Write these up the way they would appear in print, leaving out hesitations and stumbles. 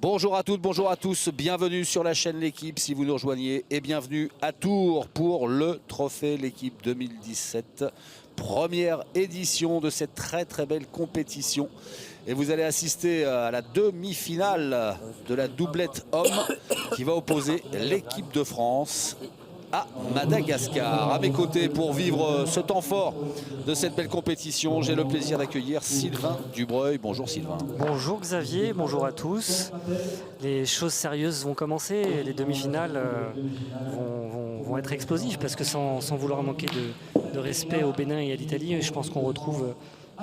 Bonjour à toutes, bonjour à tous, bienvenue sur la chaîne L'Équipe si vous nous rejoignez et bienvenue à Tours pour le trophée L'Équipe 2017. Première édition de cette très belle compétition. Et vous allez assister à la demi-finale de la doublette homme qui va opposer l'équipe de France à Madagascar. À mes côtés pour vivre ce temps fort de cette belle compétition, j'ai le plaisir d'accueillir Sylvain Dubreuil. Bonjour Sylvain. Bonjour Xavier, bonjour à tous. Les choses sérieuses vont commencer, les demi-finales vont être explosives parce que sans vouloir manquer de respect au Bénin et à l'Italie, je pense qu'on retrouve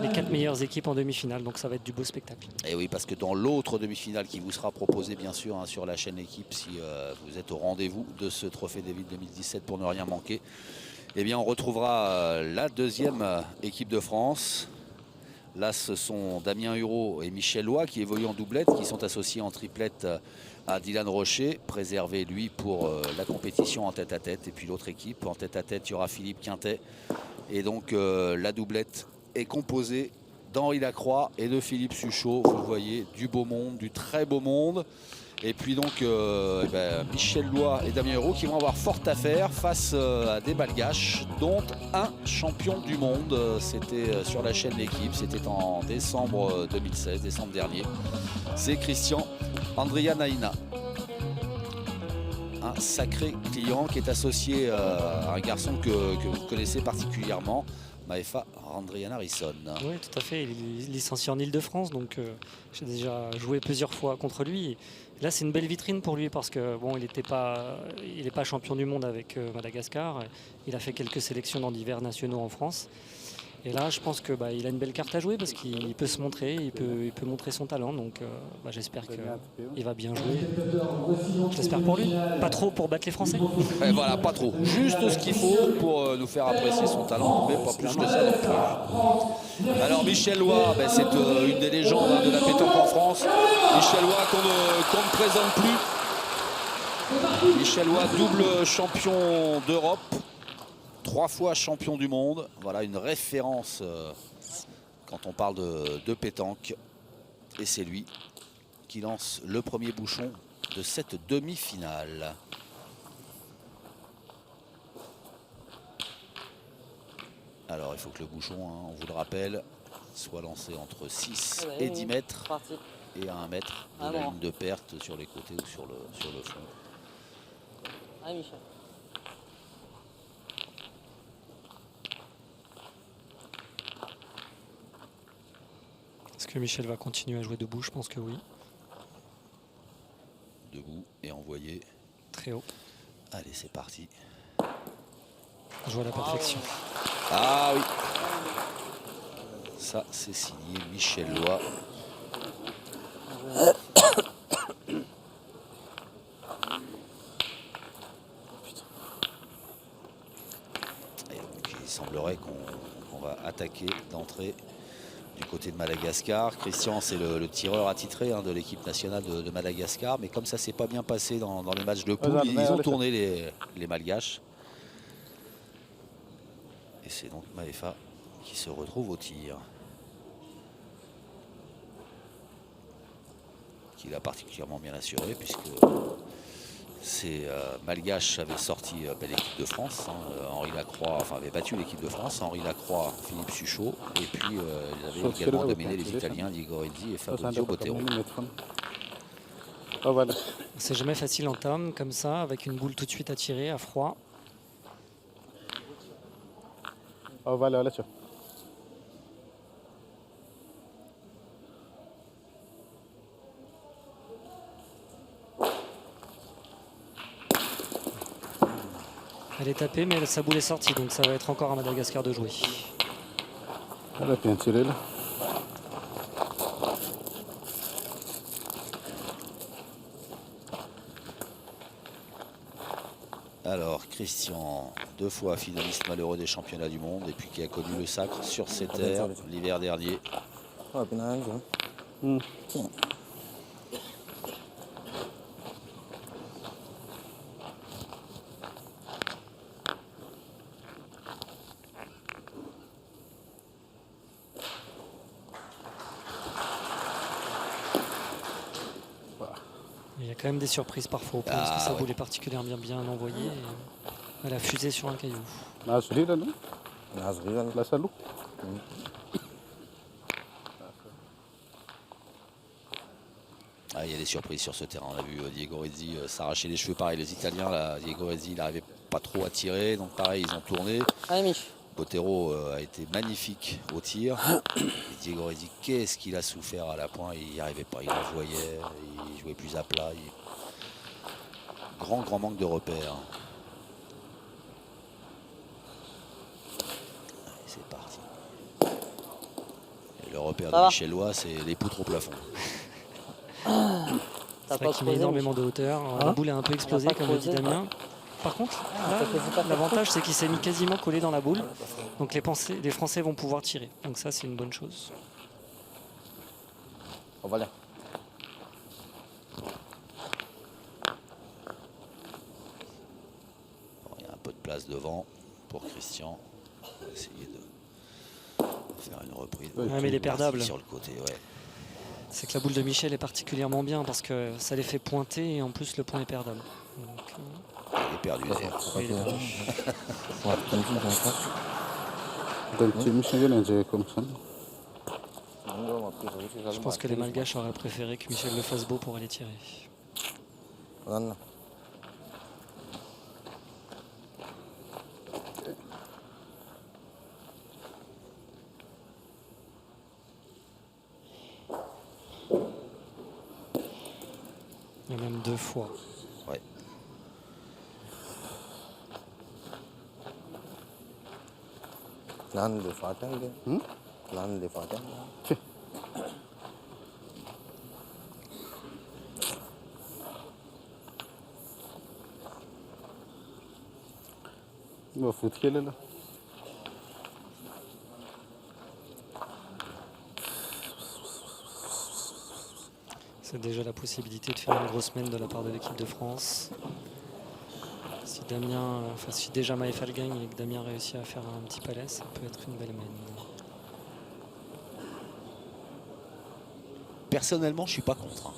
les 4 meilleures équipes en demi-finale, donc ça va être du beau spectacle. Et oui, parce que dans l'autre demi-finale qui vous sera proposée bien sûr sur la chaîne Équipe, si vous êtes au rendez-vous de ce trophée David 2017 pour ne rien manquer, eh bien on retrouvera la deuxième équipe de France. Là ce sont Damien Hureau et Michel Loy qui évoluent en doublette, qui sont associés en triplette à Dylan Rocher, préservé lui pour la compétition en tête-à-tête. Et puis l'autre équipe en tête-à-tête, il y aura Philippe Quintet. Et donc la doublette est composé d'Henri Lacroix et de Philippe Suchot. Vous le voyez, du beau monde, du très beau monde. Et puis donc Michel Loy et Damien Hureau qui vont avoir fort à faire face à des Malgaches, dont un champion du monde. C'était sur la chaîne L'Équipe, c'était en décembre 2016, décembre dernier. C'est Christian Andrianaina. Un sacré client qui est associé à un garçon que vous connaissez particulièrement, Maefa Randrianarison. Oui, tout à fait. Il est licencié en Ile-de-France, donc j'ai déjà joué plusieurs fois contre lui. Et là, c'est une belle vitrine pour lui parce que bon, il n'est pas champion du monde avec Madagascar. Il a fait quelques sélections dans divers nationaux en France. Et là, je pense que il a une belle carte à jouer parce qu'il peut se montrer, il peut montrer son talent. Donc, j'espère qu'il va bien jouer. J'espère pour lui. Pas trop pour battre les Français. Et voilà, pas trop. Juste ce qu'il faut pour nous faire apprécier son talent, mais pas plus que ça non plus. Alors Michel Loy, c'est une des légendes de la pétanque en France. Michel Loy qu'on ne présente plus. Michel Loy, double champion d'Europe. 3 fois champion du monde, voilà une référence quand on parle de pétanque. Et c'est lui qui lance le premier bouchon de cette demi-finale. Alors il faut que le bouchon, on vous le rappelle, soit lancé entre 6 et 10 mètres et à 1 mètre de la ligne de perte sur les côtés ou sur le fond. Allez Michel. Est-ce que Michel va continuer à jouer debout? Je pense que oui. Debout et envoyé. Très haut. Allez, c'est parti. Joue à la perfection. Ah oui. Ça, c'est signé Michel Loy. Et donc, il semblerait qu'on va attaquer d'entrée du côté de Madagascar. Christian, c'est le tireur attitré de l'équipe nationale de Madagascar. Mais comme ça s'est pas bien passé dans le match de poule, ils ont tourné les Malgaches. Et c'est donc Maefa qui se retrouve au tir. Qu'il a particulièrement bien assuré puisque ces Malgaches avaient sorti l'équipe de France. Henri Lacroix, avait battu l'équipe de France. Henri Lacroix, Philippe Suchot. Et puis ils avaient également dominé les Italiens, Diego Renzi et Fabrizio Bottero. C'est jamais facile en tome comme ça, avec une boule tout de suite à tirer à froid. Elle est tapée, mais sa boule est sortie, donc ça va être encore à Madagascar de jouer. Elle a bien tiré là. Alors Christian, 2 fois finaliste malheureux des championnats du monde et puis qui a connu le sacre sur ces terres l'hiver dernier. Il y a quand même des surprises parfois au point parce que sa ouais. boule est particulièrement bien envoyée. Et elle a fusé sur un caillou. صغيرة لا؟ انها صغيره. لا سالو. Ah, il y a des surprises sur ce terrain. On a vu Diego Rezzi s'arracher les cheveux. Pareil, les Italiens, là, Diego Rezzi, il n'arrivait pas trop à tirer. Donc pareil, ils ont tourné. Allez, Mich. Botero a été magnifique au tir. Et Diego Rezzi, qu'est-ce qu'il a souffert à la pointe. Il n'y arrivait pas, il envoyait, il jouait plus à plat. Grand manque de repères. Allez, c'est parti. Et le repère de Michellois, c'est les poutres au plafond. C'est vrai qu'il met énormément de hauteur. La boule est un peu explosée, comme le dit Damien. Par contre, là, l'avantage, c'est qu'il s'est mis quasiment collé dans la boule. Donc les Français vont pouvoir tirer. Donc ça, c'est une bonne chose. On va là. Bon, il y a un peu de place devant pour Christian. On va essayer de faire une reprise. Ouais, mais il est perdable. Sur le côté, ouais. C'est que la boule de Michel est particulièrement bien parce que ça les fait pointer et en plus le point est perdable. Donc, Il est perdu d'ailleurs. il est perdu. ده مش هيجي كم سنة. Je pense que les Malgaches auraient préféré que Michel le fasse beau pour aller tirer. Non. Et même 2 fois. Ouais. نحن اللي فاتن نحن اللي فاتن. المفروض كده لا. C'est déjà la possibilité de faire une grosse mène de la part de l'équipe de France. Si Damien, enfin si déjà Maëfal gagne et que Damien réussit à faire un petit palais, ça peut être une belle mène. Personnellement, je suis pas contre. Hein.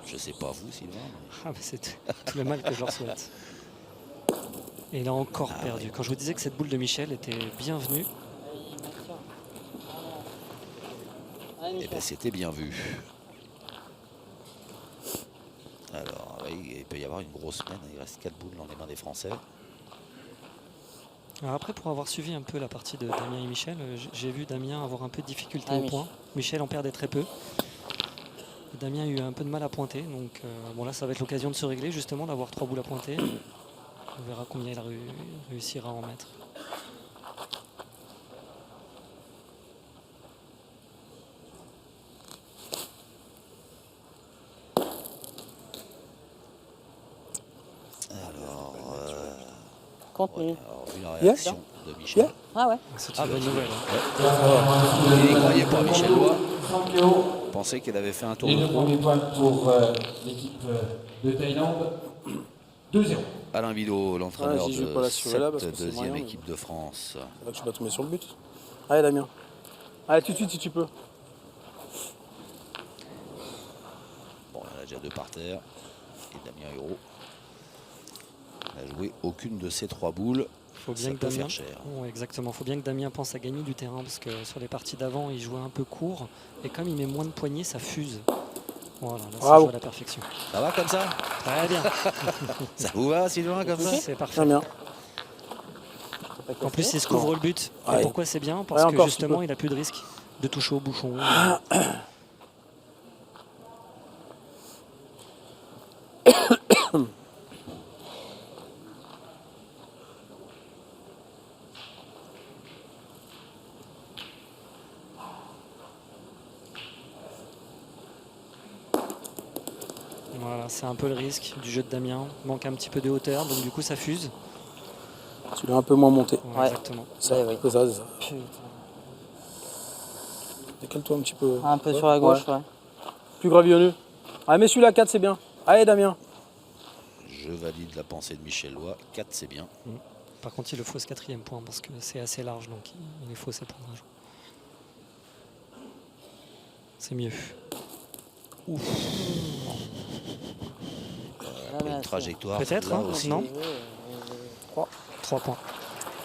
Je sais pas vous, Sylvain. Ah, mais c'est tout le mal que je leur souhaite. Et il a encore perdu. Ouais. Quand je vous disais que cette boule de Michel était bienvenue, Eh bien, c'était bien vu. Alors, oui, il peut y avoir une grosse mène. Il reste 4 boules dans les mains des Français. alors après, pour avoir suivi un peu la partie de Damien et Michel, j'ai vu Damien avoir un peu de difficulté Ah, au oui. point. Michel en perdait très peu. Et Damien a eu un peu de mal à pointer. Donc bon, là, ça va être l'occasion de se régler, justement, d'avoir 3 boules à pointer. On verra combien il réussira à en mettre. Alors, Continue. alors, vu la réaction de Michel. Ah ouais. C'est une bonne nouvelle. Il ne croyait pas, Michel Lois. Il pensait qu'il avait fait un tour Et de le trop. premier point pour l'équipe de Thaïlande, 2-0. Alain Villot, l'entraîneur j'y vais pas de là, celui-là, parce cette que c'est deuxième moyen, équipe de France. C'est là que je vais tomber sur le but. Allez Damien. Allez tout de suite si tu peux. Bon, il y en a déjà 2 par terre. Et Damien Hérault n'a joué aucune de ces 3 boules. Faut bien Ça que peut Damien, faire cher. Ouais, exactement. Faut bien que Damien pense à gagner du terrain parce que sur les parties d'avant, il jouait un peu court et comme il met moins de poignées, ça fuse. Voilà, là, ça Bravo. joue à la perfection. Ça va comme ça? Très bien. Ça vous va, Sylvain, comme ça? C'est parfait. Très bien. En plus, il se couvre le but. Et Ouais. pourquoi c'est bien? Parce Ouais, que encore, justement, si il a plus de risque de toucher au bouchon. Voilà, c'est un peu le risque du jeu de Damien. Il manque un petit peu de hauteur, donc du coup ça fuse. Tu l'as un peu moins monté. Ouais, Ouais. Exactement. Ça, Ouais, c'est ça, c'est ça. Putain. Décale-toi un petit peu. Un peu sur la gauche, ouais. Plus gravillonneux. Ah mais celui-là 4 c'est bien. Allez Damien. Je valide la pensée de Michel Lois. 4, c'est bien. Par contre, il le fausse 4e point parce que c'est assez large, donc il est faussé pour un jeu. C'est mieux. Ouf. Ah, une mais trajectoire. Peut-être, là hein, aussi. non 3. 3 points.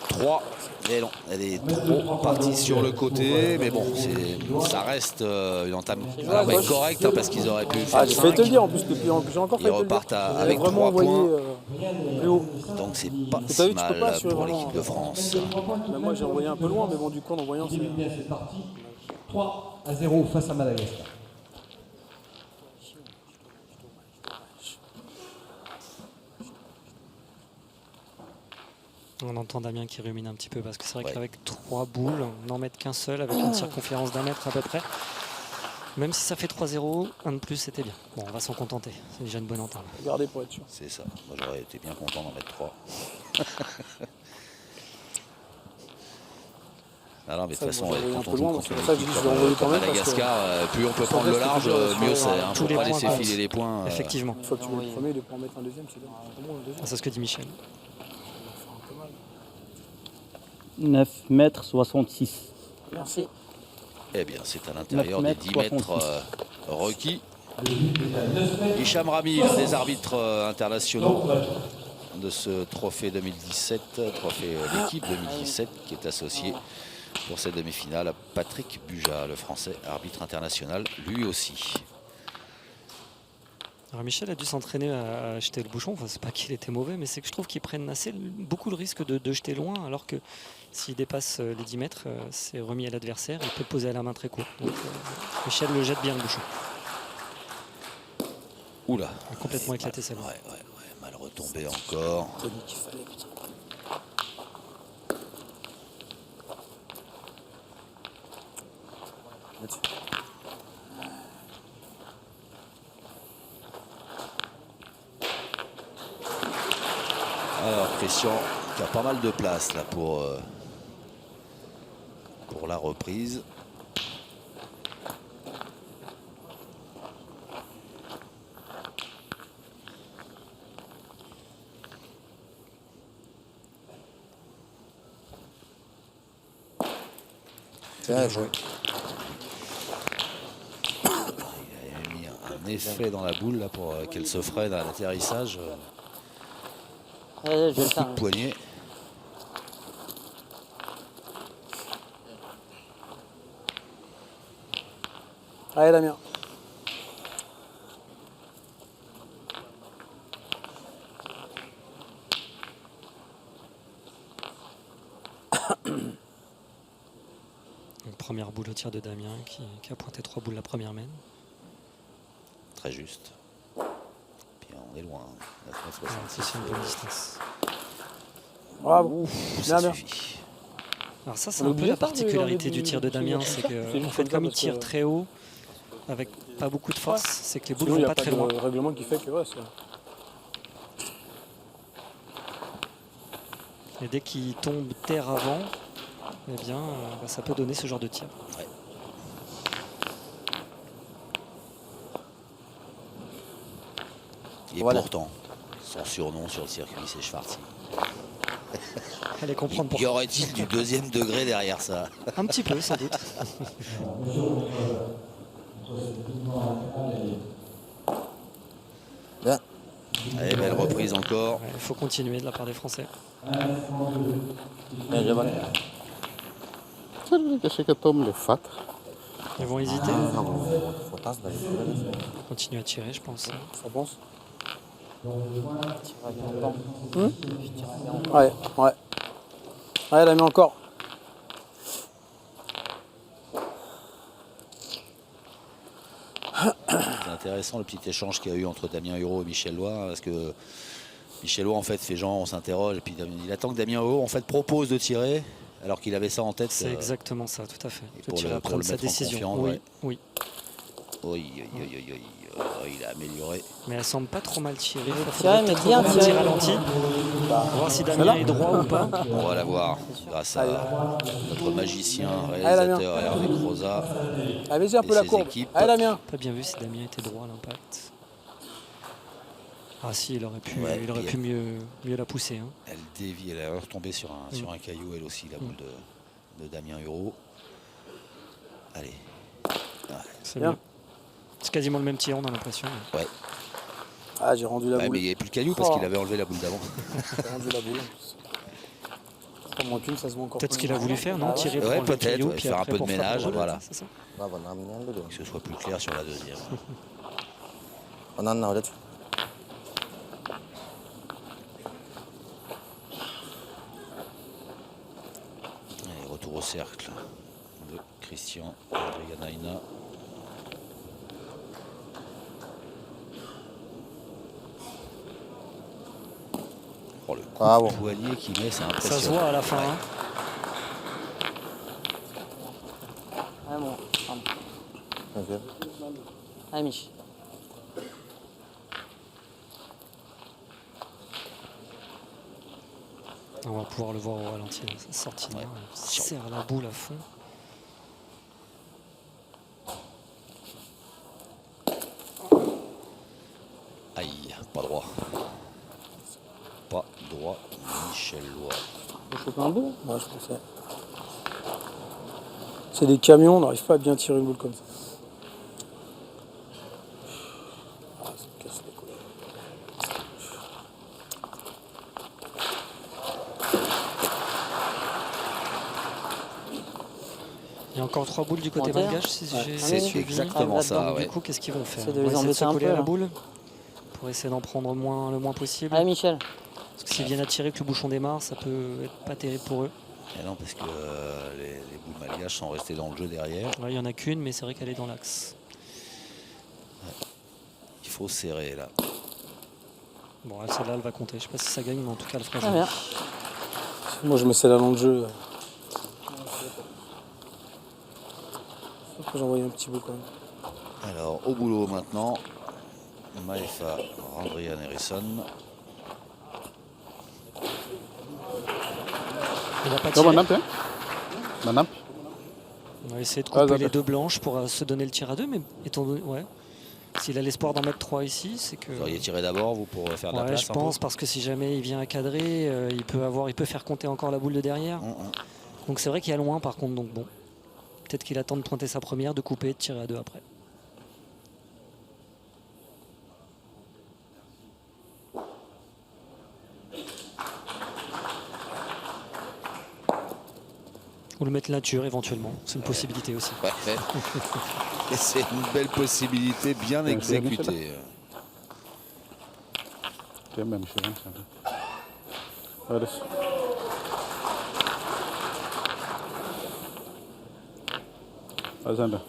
3. Et non, elle est trop partie sur le côté, mais bon, ça reste une entame correcte, hein, parce qu'ils auraient pu faire Ah, j'ai failli 5. te le dire en plus, depuis j'ai encore Ils failli te le dire. repartent J'avais avec vraiment 3 envoyé points. plus haut. Donc c'est pas T'as si vu, tu peux pas mal assurer pour vraiment. l'équipe de France. Mais moi j'ai envoyé un peu loin, mais bon, du coup en envoyant, c'est. Éliminé à cette partie. 3-0 face à Madagascar. On entend Damien qui rumine un petit peu parce que c'est vrai Ouais. qu'avec 3 boules, n'en mettre qu'un seul avec une circonférence d'1 mètre à peu près. Même si ça fait 3-0, un de plus c'était bien. Bon, on va s'en contenter. C'est déjà une bonne entame. Regardez pour être sûr. C'est ça. Moi j'aurais été bien content d'en mettre 3. Ah non, mais de toute façon, moi, j'ai envoyé un quand peu on joue loin, contre c'est une pour ça que équipe je dis, je vais envoyer quand comme même, parce que Madagascar, plus on peut sans prendre le reste large, toujours, mieux c'est. ouais, Il tous ne les faut pas points laisser comptent. filer les points. Effectivement. Une fois que tu mets le premier, de pouvoir mettre un deuxième, c'est bien. Au moins un deuxième. C'est ce que dit Michel. 9 mètres 66. Merci. Eh bien, c'est à l'intérieur des 10 mètres 66. requis. Hicham Rami, l'un des arbitres internationaux de ce trophée 2017, trophée d'équipe 2017, qui est associé pour cette demi-finale à Patrick Buja, le français arbitre international, lui aussi. Alors Michel a dû s'entraîner à jeter le bouchon. Enfin, c'est pas qu'il était mauvais, mais c'est que je trouve qu'ils prennent beaucoup le risque de jeter loin, alors que s'il dépasse les 10 mètres, c'est remis à l'adversaire. Il peut poser à la main très court. Donc Michel le jette bien le bouchon. Oula. Il a complètement éclaté celle-là. Ouais, mal retombé encore. Tony qu'il fallait, putain. Là-dessus. Alors Christian qui a pas mal de place là pour la reprise. Bien joué. Il a mis un effet dans la boule là pour qu'elle se freine à l'atterrissage. Allez, je vais le Coup faire. de poignet. Allez, Damien. Donc, première boule au tir de Damien qui a pointé 3 boules la première mène. Très juste. Puis on est loin. 9,66. Voilà, c'est une bonne distance. Bravo. Ça Bien. suffit. Alors ça, c'est On un peu oublie la pas particularité de- du tir de Damien, c'est C'est que juste en fait, comme ça comme il parce tire que- très haut, avec pas beaucoup de force, c'est que les boules Sinon, il n'y vont a pas pas très loin. de règlement qui fait que ouais, c'est. Et dès qu'il tombe terre avant, eh bien, ça peut donner ce genre de tir. Et Voilà. pourtant, son surnom sur le circuit, c'est Schwartzy. Allez comprendre Y pourquoi. aurait-il du deuxième degré derrière ça? Un petit peu, sans doute. Bien. Allez, belle reprise encore. Il faut continuer de la part des Français. Bien joué, Van. Serve que chega tome le fat. Ils vont hésiter. Faut tasser, là, je peux aller. Continuer à tirer, je pense. Ça pense. bien Ouais, ouais. Ouais, Damien encore. C'est intéressant le petit échange qu'il y a eu entre Damien Hureau et Michel Lois, parce que Michel Lois en fait fait genre on s'interroge et puis il attend que Damien Hureau en fait propose de tirer alors qu'il avait ça en tête. C'est exactement ça, tout à fait. et Le pour tir le- à pour prendre le sa mettre en décision. confiance, Oui, ouais. oui. Oui, il a amélioré. Mais elle semble pas trop mal tirée. Il Tirer, faudrait mais peut-être bien revoir un petit tirer. ralenti. Voir si Damien est droit ou pas. On va la voir grâce à notre magicien, Damien. réalisateur Hervé Croza. Allez, vas-y un Et peu la ses courbe. équipes. Allez, Damien. Pas bien vu si Damien était droit à l'impact. Ah si, il aurait pu, Ouais, il aurait puis pu mieux la pousser. Hein. Elle dévie, elle est retombée sur un caillou, elle aussi, la boule de Damien Hureau. Allez. C'est Bien. mieux. C'est quasiment le même tir, on a l'impression. Ouais. Ah, j'ai rendu la Ouais, boule. mais il n'y avait plus le caillou parce Oh. qu'il avait enlevé la boule d'avant. J'ai rendu la boule en plus. Pas moins qu'une, ça se voit encore. Peut-être ce plus. qu'il a voulu faire, non? Ah, Tirer pour Ouais, enlever le peut-être, caillou, ouais, puis faire un après peu de pour frapper ménage, le rebond, voilà. c'est ça? Bravo, on a mis un de deux. Que ce soit plus clair sur la deuxième. On en a là-dessus. Allez, retour au cercle de Christian Adrianaina. Oh, le coup Bravo. de poignet qu'il met, c'est Ça se impressionnant. voit à la fin. Ouais. Hein. Ah bon, pardon. Ok. Ah, Mich. On va pouvoir le voir au ralenti, là, sa sortie de main. Ouais. Il serre la boule à fond. Aïe, pas droit. Pas droit, Michel Lois. Vous chopez un bout? Ouais, je pensais. C'est des camions, on n'arrive pas à bien tirer une boule comme ça. Ah, ça me casse les couilles. Il y a encore 3 boules du côté Pointeur. malgache, si j'ai C'est suivi. exactement Ah, ça, là-dedans, ouais. Du coup, qu'est-ce qu'ils vont faire? C'est de Ils les vont essayer de embêter se un coller peu, à la là. boule pour essayer d'en prendre le moins possible. Allez, Michel. Parce que s'ils viennent à tirer que le bouchon démarre, ça peut être pas terrible pour eux. Et non, parce que les boules malgaches sont restées dans le jeu derrière. Là, il n'y en a qu'une, mais c'est vrai qu'elle est dans l'axe. Il faut serrer là. Bon, celle-là, elle va compter. Je sais pas si ça gagne, mais en tout cas, elle fera Ah, jamais. bien. Moi, je mets celle-là dans le jeu. Faut que j'envoie un petit bout quand même. Alors, au boulot maintenant. Maefa Randrian Harrison. Il va pas Ja, tirer. man nimmt den. Man nimmt. On va essayer de Ah, couper ça les fait. deux blanches pour se donner le tir à deux, mais étant donné, ouais. S'il a l'espoir d'en mettre 3 ici, c'est que. Vous auriez tiré d'abord, vous, pour faire de la Ouais, place je un peu pense, parce que si jamais il vient à cadrer, il peut faire compter encore la boule de derrière. Donc c'est vrai qu'il y a loin par contre, donc bon. Peut-être qu'il attend de pointer sa première, de couper, de tirer à deux après. Ou le mettre nature éventuellement, c'est une possibilité aussi. Ouais. Et c'est une belle possibilité bien Ouais, c'est exécutée. Der Mensch, ja. Alles. Alexander.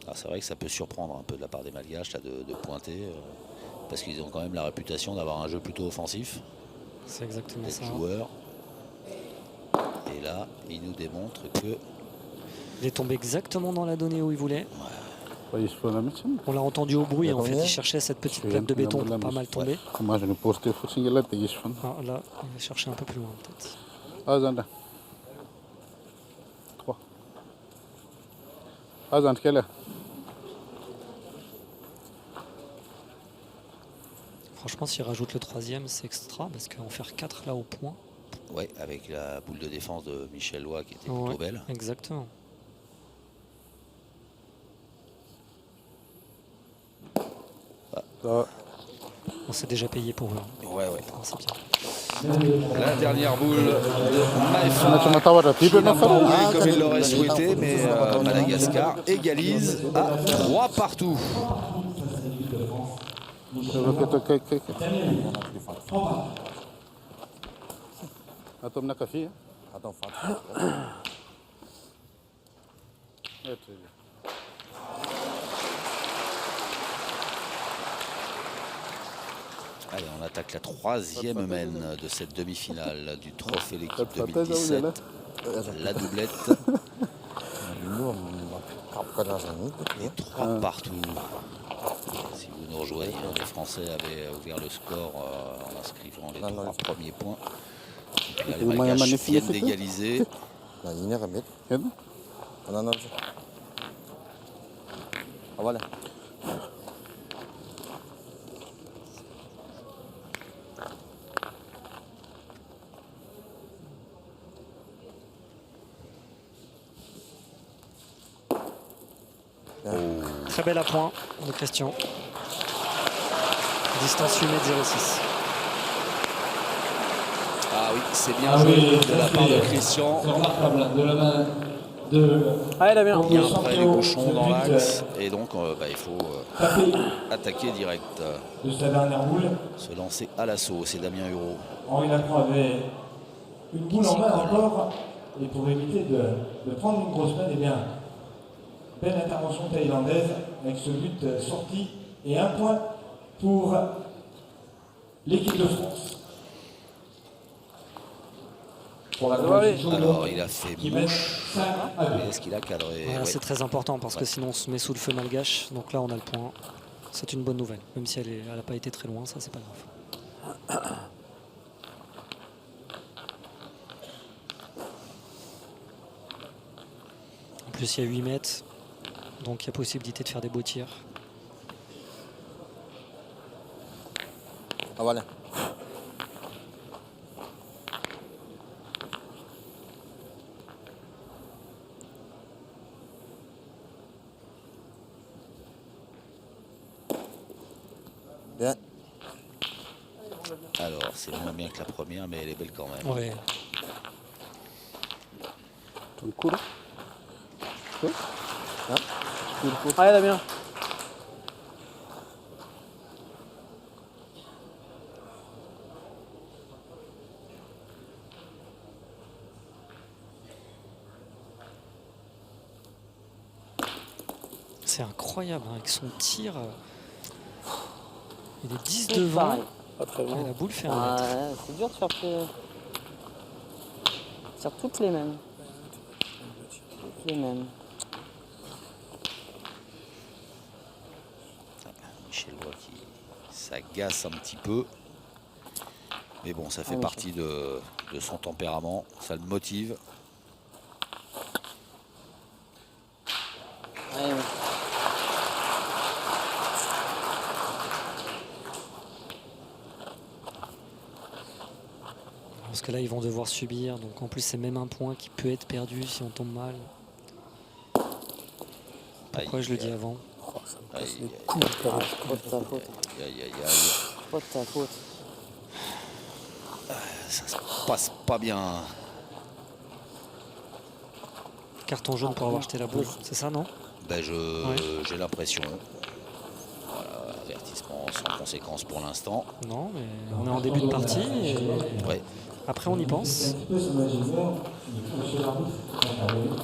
Ah, c'est vrai que ça peut surprendre un peu de la part des Malgaches là, de pointer. Parce qu'ils ont quand même la réputation d'avoir un jeu plutôt offensif. C'est exactement D'être ça. joueurs. Et là, il nous démontre que Il est tombé exactement dans la donnée où il voulait. Wat is voor een beetje? On l'a entendu au bruit, Il y a en fait, combien il cherchait cette petite Il y a plaque de un peu béton de pour pas la mal mousse. tomber. Maar je poste voor single is van. Ah, là, il va chercher un peu plus loin peut-être. Alexander. 3. Alexander, quelle heure? Franchement, s'il rajoute le troisième, c'est extra, parce qu'en faire 4 là au point. ouais, avec la boule de défense de Michel Lois qui était Ouais, plutôt belle. exactement. Ça. On s'est déjà payé pour eux. Ouais, ouais. Ah, c'est bien. La dernière boule de Met Maefa. je tawar dat Qui type n'a nog pas verder? roulé comme il l'aurait souhaité, mais Madagascar égalise à 3 partout. Kijk, kijk. Atom na café. Attends, Fat. Allez, on attaque la troisième mène de cette demi-finale du trophée l'équipe Ça 2017. là. La doublette, Nous, on a et 3 partout. Si vous nous rejoignez, les Français avaient ouvert le score en inscrivant les 3 premiers points. Donc là, les Moyen Malgaches magnifique, viennent c'est tout. d'égaliser. La ligne est remise. Ken? On en a un. Ah, voilà. Très bel appoint de Christian. Distance 8 mètres 06. Ah oui, c'est bien Ah joué oui, de la ça, part de c'est Christian. remarquable de la main de Allez Damien. Il y a un près les champion bouchons de dans lutte, l'axe et donc il faut tapé attaquer direct, de sa dernière boule. se lancer à l'assaut. C'est Damien Hureau. Henri Lacroix avait une boule en main encore, et pour éviter de prendre une grosse peine, eh bien, belle intervention thaïlandaise avec ce but sorti et 1 point pour l'équipe de France. Pour la Ouais, Jaune Alors il a fait qui mène mouche. 5 à 2. Est-ce qu'il a cadré? Voilà, Ouais. c'est très important parce Ouais. que sinon on se met sous le feu malgache. Donc là on a le point. C'est une bonne nouvelle. Même si elle n'a pas été très loin, ça c'est pas grave. En plus il y a 8 mètres. Donc il y a possibilité de faire des beaux tirs. Ah voilà. Bien. Alors c'est moins bien que la première, mais elle est belle quand même. Ouais. Ton coup là. Allez Damien. C'est incroyable hein, avec son tir. Il est 10 Tous devant pareil. Pas très et loin. la boule fait 1 Ah, mètre. ouais, c'est dur de faire que... Sur toutes les mêmes. Toutes les mêmes. Michel voit qui s'agace un petit peu. Mais bon, ça fait Michel. partie de son tempérament. Ça le motive. Ouais, ouais. Parce que là ils vont devoir subir. Donc en plus c'est même un point qui peut être perdu si on tombe mal. Pourquoi Aïe, je le dis avant? Oh, ça me aïe, casse les aïe, couilles. carrément. Pas de ta faute. aïe, aïe, aïe. Pas de ta faute. Ça se passe pas bien. Carton jaune pour avoir jeté la boule. C'est ça non? Ben j'ai l'impression. Voilà, avertissement sans conséquence pour l'instant. Non, mais on est en début de partie et Ouais. après on y pense.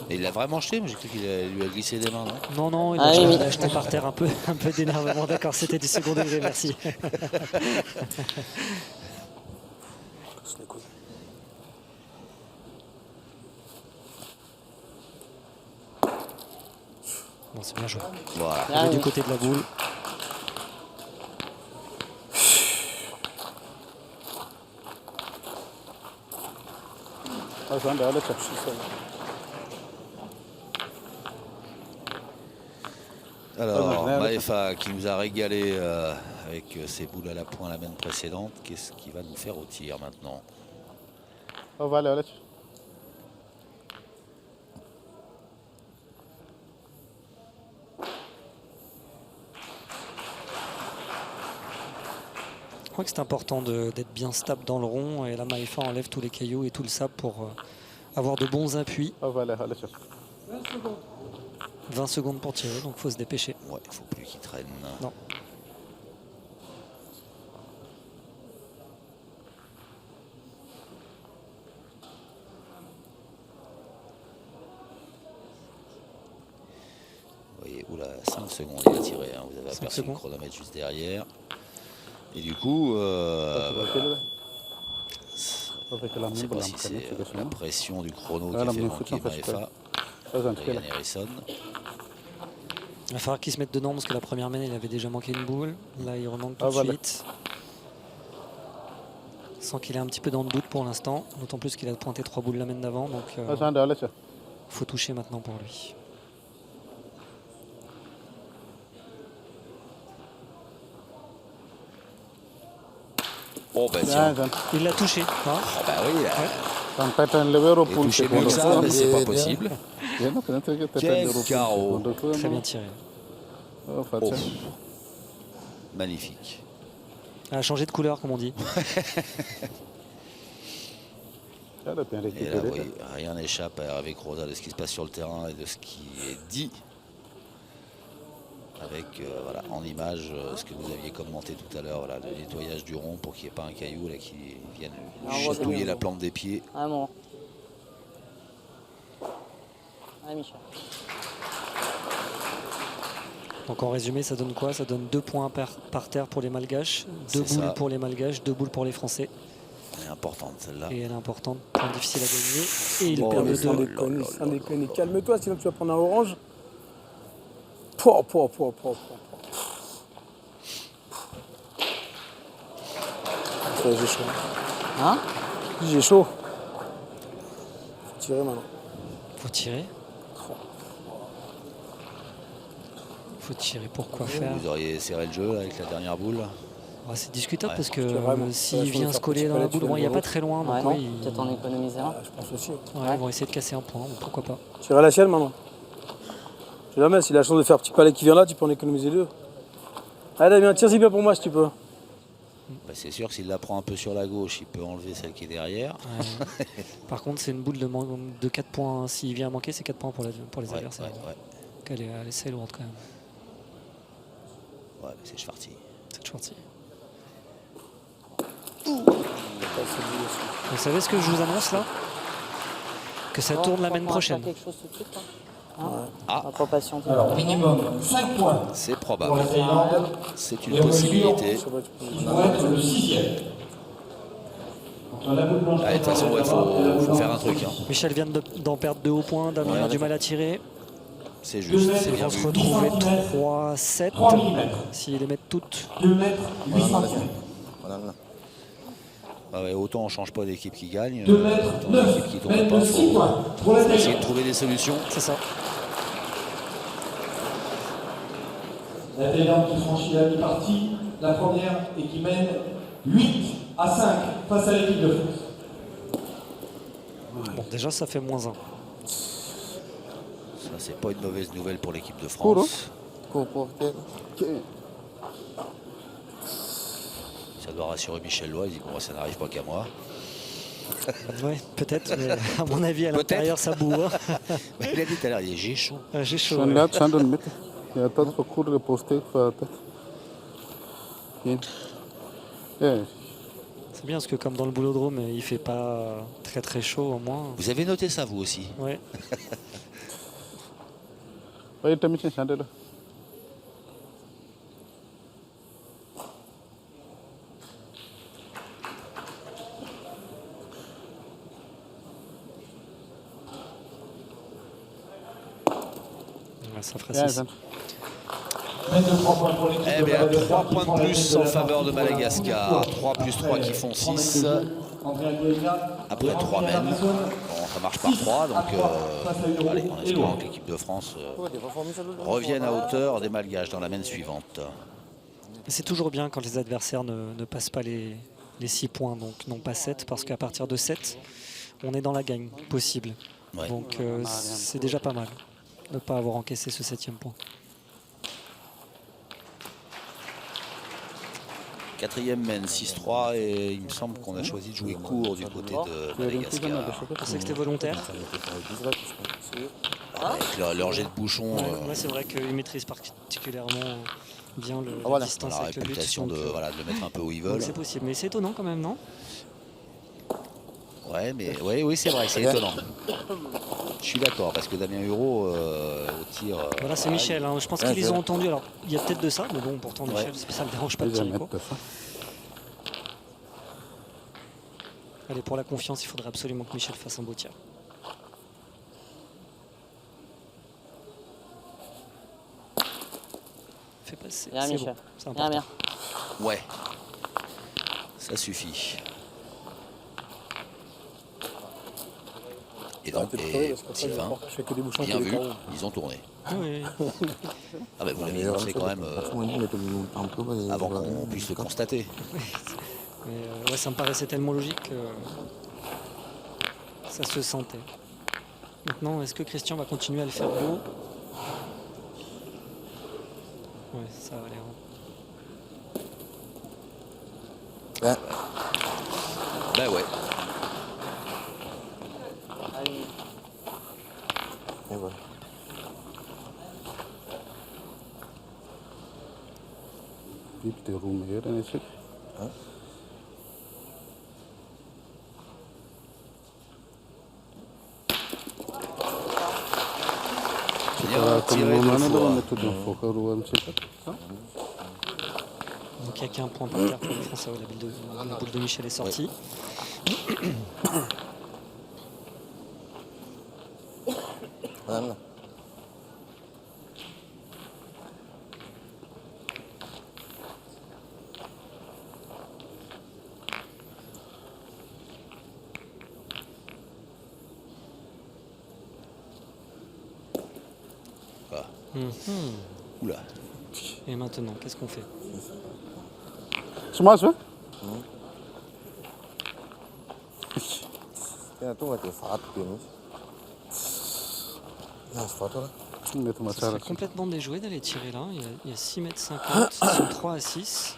Et il l'a vraiment jeté, mais j'ai cru qu'il lui a glissé des mains, non? Non, non, il Ah a, oui, il mais- a jeté par terre un peu d'énervement. D'accord, c'était du second degré, merci. Casse les couilles. Bon, c'est bien joué. Voilà. Il Ah est du oui. côté de la boule. Ah, j'en ai allé chercher. Alors, Ouais, Maefa qui nous a régalé avec ses boules à la pointe la semaine précédente. Qu'est-ce qu'il va nous faire au tir maintenant? Oh, vale, allez. Je crois que c'est important d'être bien stable dans le rond. Et là, Maefa enlève tous les cailloux et tout le sable pour avoir de bons appuis. Oh, vale, allez chercher. 20 secondes pour tirer, donc il faut se dépêcher. Ouais, il faut plus qu'il traîne. Non. Vous voyez, oula, 5 secondes il a tiré. Hein. Vous avez 5 aperçu le secondes. chronomètre juste derrière. Et du coup, Avec la je ne sais même pas blanche, si c'est c'est que la pression du chrono Ah, qui la a fait même manquer faute, en fait, Maefa. Ryan Ryan Harrison. Il va falloir qu'il se mette dedans parce que la première main, il avait déjà manqué une boule. Là, il remonte tout Ah, de voilà. suite. Sans qu'il est un petit peu dans le doute pour l'instant. D'autant plus qu'il a pointé 3 boules la main d'avant. Donc Ah, j'en ai allé chercher. faut toucher maintenant pour lui. Bon, ben tiens. Il l'a touché. Hein. Ah, bah oui, J'en pète un lever au et pool. toucher mieux que ça, mais c'est pas possible. Quel Quel carreau. Très bien tiré. Oh, facile. Magnifique. Elle a changé de couleur, comme on dit. Elle a bien Et là, récupéré. vous voyez, rien n'échappe à Hervé Croza de ce qui se passe sur le terrain et de ce qui est dit. Avec voilà, en image ce que vous aviez commenté tout à l'heure, voilà, le nettoyage du rond pour qu'il n'y ait pas un caillou là, qui vienne chatouiller la plante des pieds. Ah bon. Allez, Michel. Donc en résumé, ça donne quoi? Ça donne 2 points par terre pour les Malgaches, 2 C'est boules ça. pour les Malgaches, 2 boules pour les Français. Elle est importante celle-là. Et elle est importante, point difficile à gagner. Et il Oh, perd mais de sans 2. Déconne, sans déconner. Calme-toi, sinon tu vas prendre un orange. Pouah. J'ai chaud. Hein? J'ai chaud. Faut tirer maintenant. Faut tirer. Faut tirer. Pourquoi faire? Vous auriez serré le jeu là, avec la dernière boule. Ah, c'est discutable Ouais. parce que Vraiment. s'il Ouais, vient faut se coller faire dans la petit boule, palais, bon, il n'y a tu pas fais très loin. Donc Ouais, non? oui, Peut-être en économiser un. Je pense aussi. ouais, ils vont essayer de casser un point. Donc pourquoi pas? Tirer la sienne maintenant. Je sais jamais, s'il a la chance de faire petit palais qui vient là, tu peux en économiser 2. Allez Damien, tire-y bien pour moi si tu peux. Bah, c'est sûr que s'il la prend un peu sur la gauche, il peut enlever celle qui est derrière. Ouais. Par contre, c'est une boule de 4 points. S'il vient à manquer, c'est 4 points pour les Ouais, adversaires. ouais. Donc elle est assez lourde quand même, Ouais, mais c'est Schwarty. cette shorty. Vous savez ce que je vous annonce là? Que ça tourne la semaine prochaine. Quelque chose tout de suite, là. Hein? Ah. On va pas patienter. Alors, minimum 5 points C'est pour probable. la Thaïlande. C'est Et une on possibilité. mesure qui pourrait être le 6e. Entre la boule blanche Allez, de toute façon, il faut faire un truc. Hein. Michel vient d'en perdre 2 au point. Damien a du mal à tirer. C'est juste, c'est Ils bien vont se vu. retrouver 3-7. 3 mm. S'ils les mettent toutes. 2 mètres 8 centièmes. Voilà. Ah ouais, autant on ne change pas d'équipe qui gagne, 2 mètres autant d'équipe qui 9. ne tourne Mètre pas. 6 Il points pour la faut essayer de Thaïlande. trouver des solutions. C'est ça. La Thaïlande qui franchit la mi-partie, la première, et qui mène 8 à 5 face à l'équipe de France. Bon, déjà, ça fait -1. Ça, c'est pas une mauvaise nouvelle pour l'équipe de France. Ça doit rassurer Michel Lois. Il dit bon, ça n'arrive pas qu'à moi. Ouais, peut-être, mais à mon avis, à l'intérieur, ça boue. Hein. Il a dit tout à l'heure, il dit j'ai chaud. J'ai chaud. Schon Ouais. lädt schon den mit. Ja, das war gut reposté. C'est bien parce que comme dans le boulodrome, il fait pas très chaud au moins. Vous avez noté ça, vous aussi? Ouais. Wait a minute, Sandra. Ouais, ça fera Ja, 6. dann. Mène de 3 points pour l'équipe Eh de bien, Madagascar 3 qui points prend de la plus tête de en la faveur de partie pour la Madagascar. première 3 plus 3 qui font 6. Andrea Guéna, Après 3 mènes. Bon, ça marche par 3, donc allez, en espérant que l'équipe de France revienne à hauteur des Malgaches dans la mène suivante. C'est toujours bien quand les adversaires ne passent pas les 6 points, donc non pas 7, parce qu'à partir de 7, on est dans la gagne possible. Ouais. Donc c'est déjà pas mal de ne pas avoir encaissé ce 7e point. 4e mène 6-3 et il me semble qu'on a choisi de jouer court du côté de Madagascar. Je sais que c'était volontaire. Avec leur jet de bouchon, Ouais, c'est vrai qu'ils maîtrisent particulièrement bien la voilà. distance on a la avec le but. réputation de, donc, voilà, de le mettre un peu où ils donc veulent. c'est possible, mais c'est étonnant quand même, non? Ouais, mais oui, c'est vrai, c'est étonnant. Je suis d'accord parce que Damien Hureau au tir. Voilà, c'est Michel. Hein. Je pense qu'ils les ont entendus. Alors, il y a peut-être de ça, mais bon, pourtant, Michel, ça ne le dérange pas de Déjà tirer. mettre Quoi. ça. Allez, pour la confiance, il faudrait absolument que Michel fasse un beau tir. Fais passer. Bien, C'est Michel. bon. C'est Bien, important. bien. Ouais, ça suffit. Et donc, et Sylvain, Je fais que des bouchons bien tous les vu, carreaux. ils ont tourné. Oui. Ah ben vous l'avez annoncé quand même avant qu'on puisse le constater. Mais ouais, ça me paraissait tellement logique que ça se sentait. Maintenant, est-ce que Christian va continuer à le faire beau? Ouais, ça va aller. Ben, Ben ouais. et voilà. Keep the room here and it's it. Bien tiré deux fois. Donc il n'y a qu'un point par terre pour les Français. La boule de Michel est sortie. Madame, là. Ah. Mhm. Oula. Et maintenant, qu'est-ce qu'on fait? Smash, hein? Kaya tu mati saat ini. Nah, sepatu lah. Ce serait complètement déjoué d'aller tirer là. Il y a 6,50 m, ils sont 3 à 6.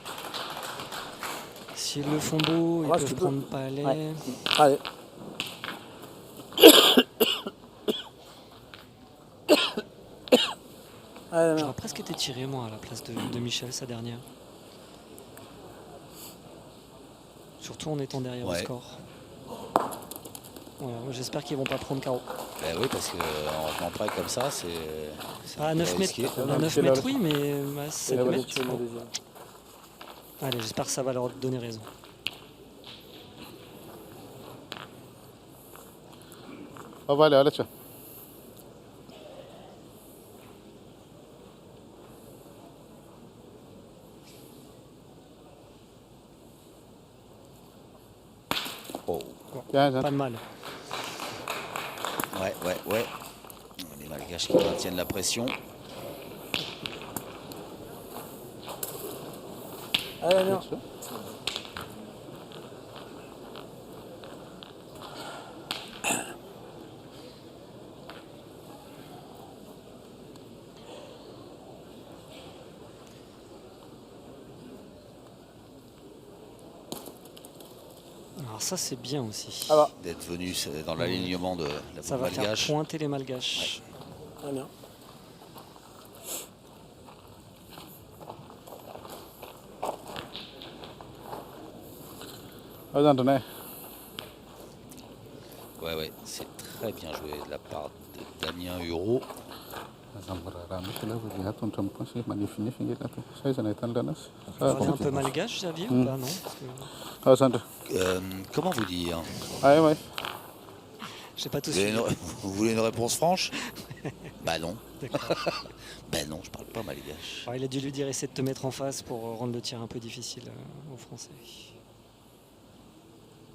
S'ils le font beau, ils peuvent prendre palais. Ouais. Allez. J'aurais presque été tiré moi à la place de Michel, sa dernière. Surtout en étant derrière au score. Voilà, j'espère qu'ils vont pas prendre carreau. Ben oui, parce qu'en venant près comme ça, c'est. À 9 mètres, à 9 mètres oui, mais à 7 mètres. Allez, j'espère que ça va leur donner raison. Oh, vale, allez, tiens. Oh. Pas de mal. Ouais. Les Malgaches qui maintiennent la pression. Allez, bien. Alors ça c'est bien aussi. Ah bah. D'être venu dans l'alignement de la Ça boule va faire malgache. pointer les Malgaches. Très bien. Ouais, c'est très bien joué de la part de Damien Hureau. Un peu malgache, Xavier, ou pas, non? Comment vous dire? J'ai pas tout Vous voulez suivi. vous voulez une réponse franche? Bah non. Ben non, je parle pas malgache. Alors, il a dû lui dire essaie de te mettre en face pour rendre le tir un peu difficile aux Français.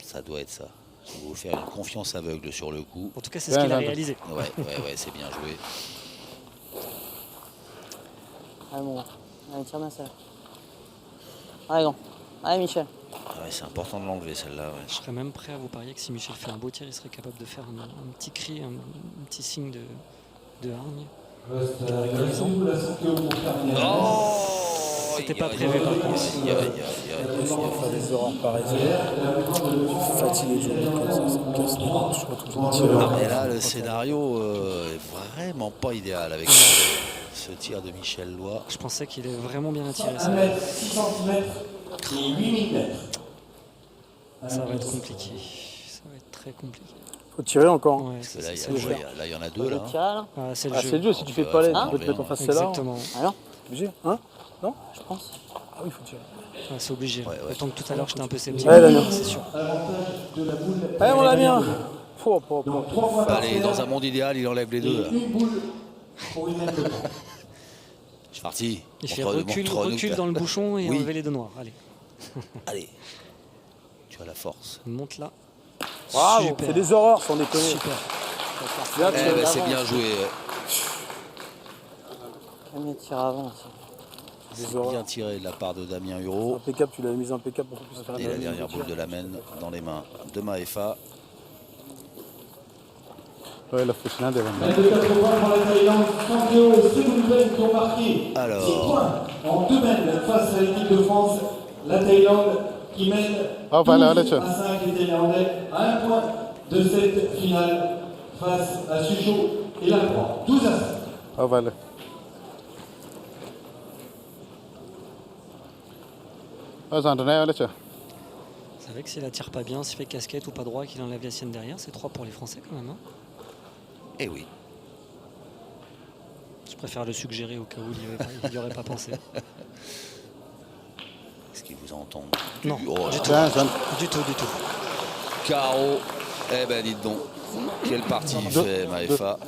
Ça doit être ça. Je vais vous faire une confiance aveugle sur le coup. En tout cas, c'est ce qu'il a réalisé. Ouais, c'est bien joué. Allez, mon gars. Allez, tire ma sœur. Allez, grand. Allez, Michel. Ah ouais, c'est important de l'enlever celle-là. Ouais. Je serais même prêt à vous parier que si Michel fait un beau tir, il serait capable de faire un petit cri, un petit signe de hargne. C'était pas prévu par contre. Il faut faire des horreurs pareilles. Fatigué de jouer comme ça me casse les couilles. Je retrouve un tir. Non, mais là, le scénario est vraiment pas idéal avec ce tir de Michel Loy. Je pensais qu'il est vraiment bien attiré. Ça. 1 m 6 cm et 8 mm. Ça va être compliqué. Ça va être très compliqué. Faut tirer encore. Ouais, Parce que là, c'est il y en a deux. Là. Tirer, là. Ah, c'est le Ah, jeu. c'est le jeu. Si tu fais pas l'aide, tu peux te mettre en face celle-là. Exactement. Alors, Obligé. Hein? Non? je pense. Ah oui, il faut tirer. Ouais, c'est obligé. Ouais. Autant que tout à l'heure, j'étais un peu sceptique. Ouais, Damien. C'est sûr. Allez, mon Damien. Allez, dans un monde idéal, il enlève les deux. Là. Une boule pour une aide de camp. C'est parti. Il fait Montre-nous recul que- dans le bouchon et Oui. enlever les deux noirs. Allez, Allez. Tu as la force. monte là. Bravo. Super. C'est des horreurs, sans déconner. Super. Bien, Eh ben, c'est bien joué. J'aime les tirs avant aussi. C'est bien tiré de la part de Damien Hureau. Impeccable, tu l'avais mis impeccable pour qu'on puisse faire Et la dernière boule de la mène dans les mains de Maefa. Ouais, la finale de la Aide de 4 points pour la Thaïlande. Sankeo et Sebulben qui ont marqué Alors. 6 points. en 2 mètres face à l'équipe de France, la Thaïlande qui mène 12 à 5 les Thaïlandais à 1 point de cette finale face à Suchot et la Croix. 12 à 5. Ah, voilà. Ah, ça en donnait, là, tu vois. C'est vrai que s'il la tire pas bien, s'il fait casquette ou pas droit, qu'il enlève la sienne derrière, c'est 3 pour les Français quand même. Hein. Eh oui. Je préfère le suggérer au cas où il n'y aurait pas pensé. Est-ce qu'ils vous entendent? Non, Oh là du là. tout. Tiens, ça. Du tout, du tout. Carreau. Eh ben dites donc. Quelle partie il fait, Maefa.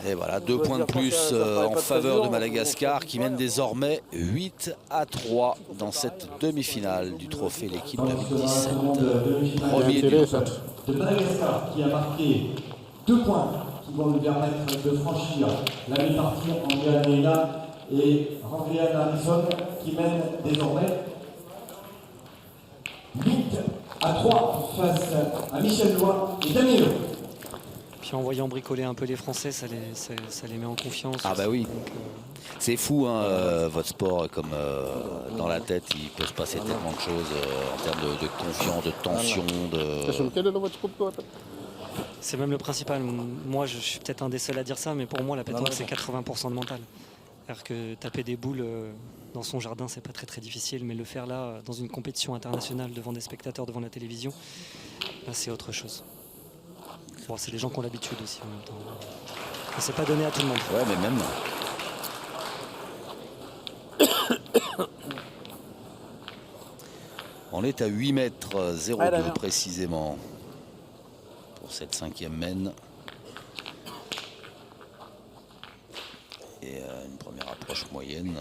Et voilà, 2 points de plus en faveur de Madagascar qui mène désormais 8-3 dans cette demi-finale du trophée l'équipe 2017. Premier du De Madagascar qui a marqué 2 points qui vont lui permettre de franchir la mi-partie en Guyana et Randrian Harrison qui mène désormais 8-3 face à Michel Lois et Damien Leroux. Puis en voyant bricoler un peu les Français, ça les met en confiance. Ah bah oui. Donc, C'est fou, hein, votre sport, comme dans la tête, il peut se passer tellement de choses en termes de confiance, de tension, c'est même le principal. Moi, je suis peut-être un des seuls à dire ça, mais pour moi, la pétanque, c'est 80% de mental. C'est-à-dire que taper des boules dans son jardin, c'est pas très très difficile, mais le faire là, dans une compétition internationale, devant des spectateurs, devant la télévision, là, c'est autre chose. Bon, c'est des gens qui ont l'habitude aussi en même temps. Et c'est pas donné à tout le monde. Ouais, mais même. On est à 8 mètres 02 précisément pour cette 5e mène. Et une première approche moyenne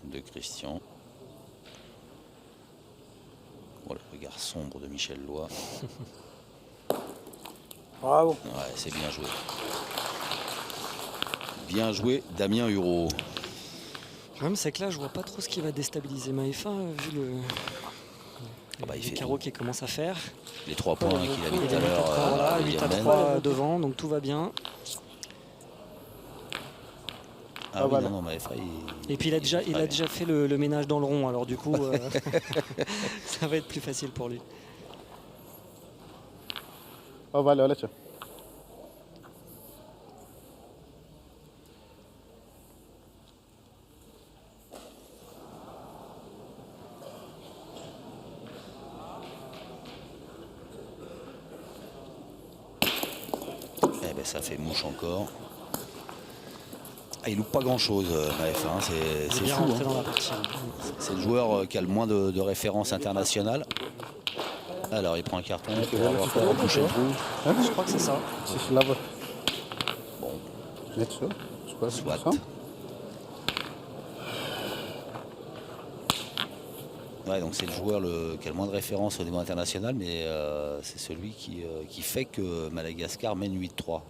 de Christian. Oh, le regard sombre de Michel Lois. Bravo. Ouais, c'est bien joué. Bien joué, Damien Hureau. Le problème, c'est que là, je vois pas trop ce qui va déstabiliser Maefa, vu les carreaux qu'il commence à faire. Les 3 points qu'il a mis tout à Il est l'heure. voilà, 8-3 devant, donc tout va bien. Ah oui, non, Maefa, Et puis il a déjà fait le ménage dans le rond, alors du coup, ça va être plus facile pour lui. Ah, voilà, là, tu vois. Eh ben, ça fait mouche encore. Ah, il loupe pas grand chose, Maefa, hein, c'est bien fou. rentré Hein. dans la partie. C'est le joueur qui a le moins de références internationales. Alors il prend un carton pour avoir fait repoucher le trou. Je crois que c'est ça. C'est là-bas. Bon, Net ça. C'est quoi, soit. ça? Ouais, donc c'est le joueur qui a le moins de références au niveau international, mais c'est celui qui fait que Madagascar mène 8-3.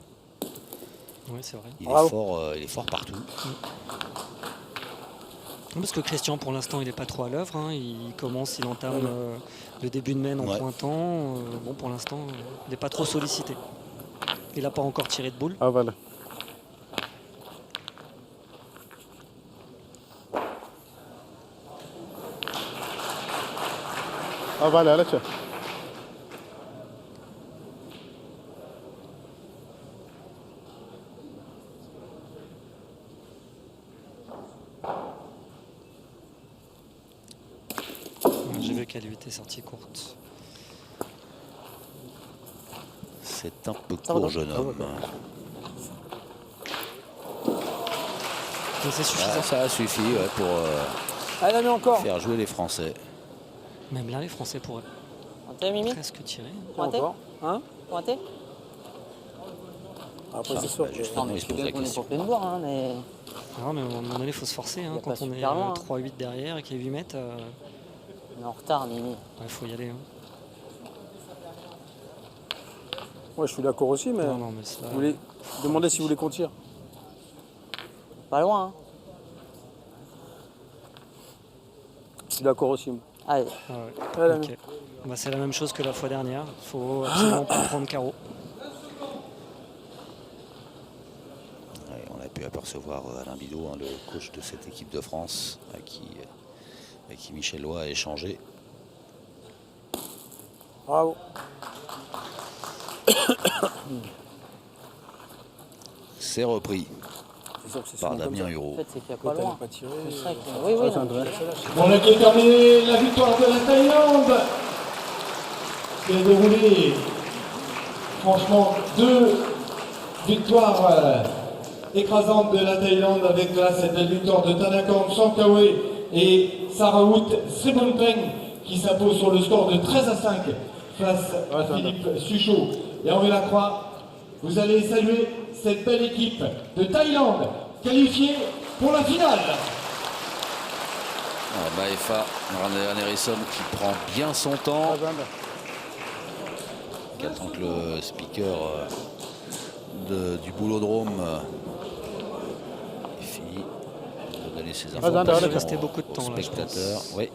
Oui, c'est vrai. Il est fort partout. Parce que Christian, pour l'instant, il n'est pas trop à l'œuvre. Hein. Il entame le début de mène en pointant. Bon, pour l'instant, il n'est pas trop sollicité. Il n'a pas encore tiré de boule. Ah, voilà. Ah, voilà, là, tu vois. J'ai vu qu'elle lui était sortie courte. C'est un peu court, jeune homme. Mais c'est suffisant. Ah, ça suffit pour Allez, la met encore. faire jouer les Français. Même là, les Français pourraient Pointé, Mimi. presque tirer. Pointé. Encore. Hein? Pointé. Après, c'est sûr. Bah, justement, Non, mais il se c'est pose la bien qu'on est question. pour plein de boire, hein, mais. Non, mais à un moment donné, il faut se forcer. Hein, Il y a quand pas on est super loin, hein. 3-8 derrière et qu'il y a 8 mètres, On est en retard, Mimi. il faut y aller. Hein. Moi, je suis d'accord aussi, mais. Non, mais ça... Vous voulez demander si vous voulez qu'on tire. Pas loin, hein. Je suis d'accord aussi. Allez. Ah ouais. Allez, Ok. Bah, c'est la même chose que la fois dernière. Il faut absolument pas prendre carreau. Ouais, on a pu apercevoir Alain Bidot, hein, le coach de cette équipe de France, avec qui Michel Loy a échangé. Bravo. C'est repris C'est sûr que c'est par souvent comme Damien ça. Huro. En fait, c'est qu'il n'y a Quand pas t'allais loin. pas tirer, C'est ça qui- Oui, oui, non. Bon, là qui est terminé, la victoire de la Thaïlande qui a déroulé franchement 2 victoires écrasantes de la Thaïlande avec là cette belle victoire de Thanakong Sangkawe et Sarawut Sribonteng qui s'impose sur le score de 13-5 face à Philippe Suchot. Et Henri Lacroix, vous allez saluer cette belle équipe de Thaïlande qualifiée pour la finale. Maefa Harrison qui prend bien son temps, qui attend que le speaker du boulodrome ait fini de donner ses informations Il restait beaucoup de temps aux là, je spectateurs. pense. Oui.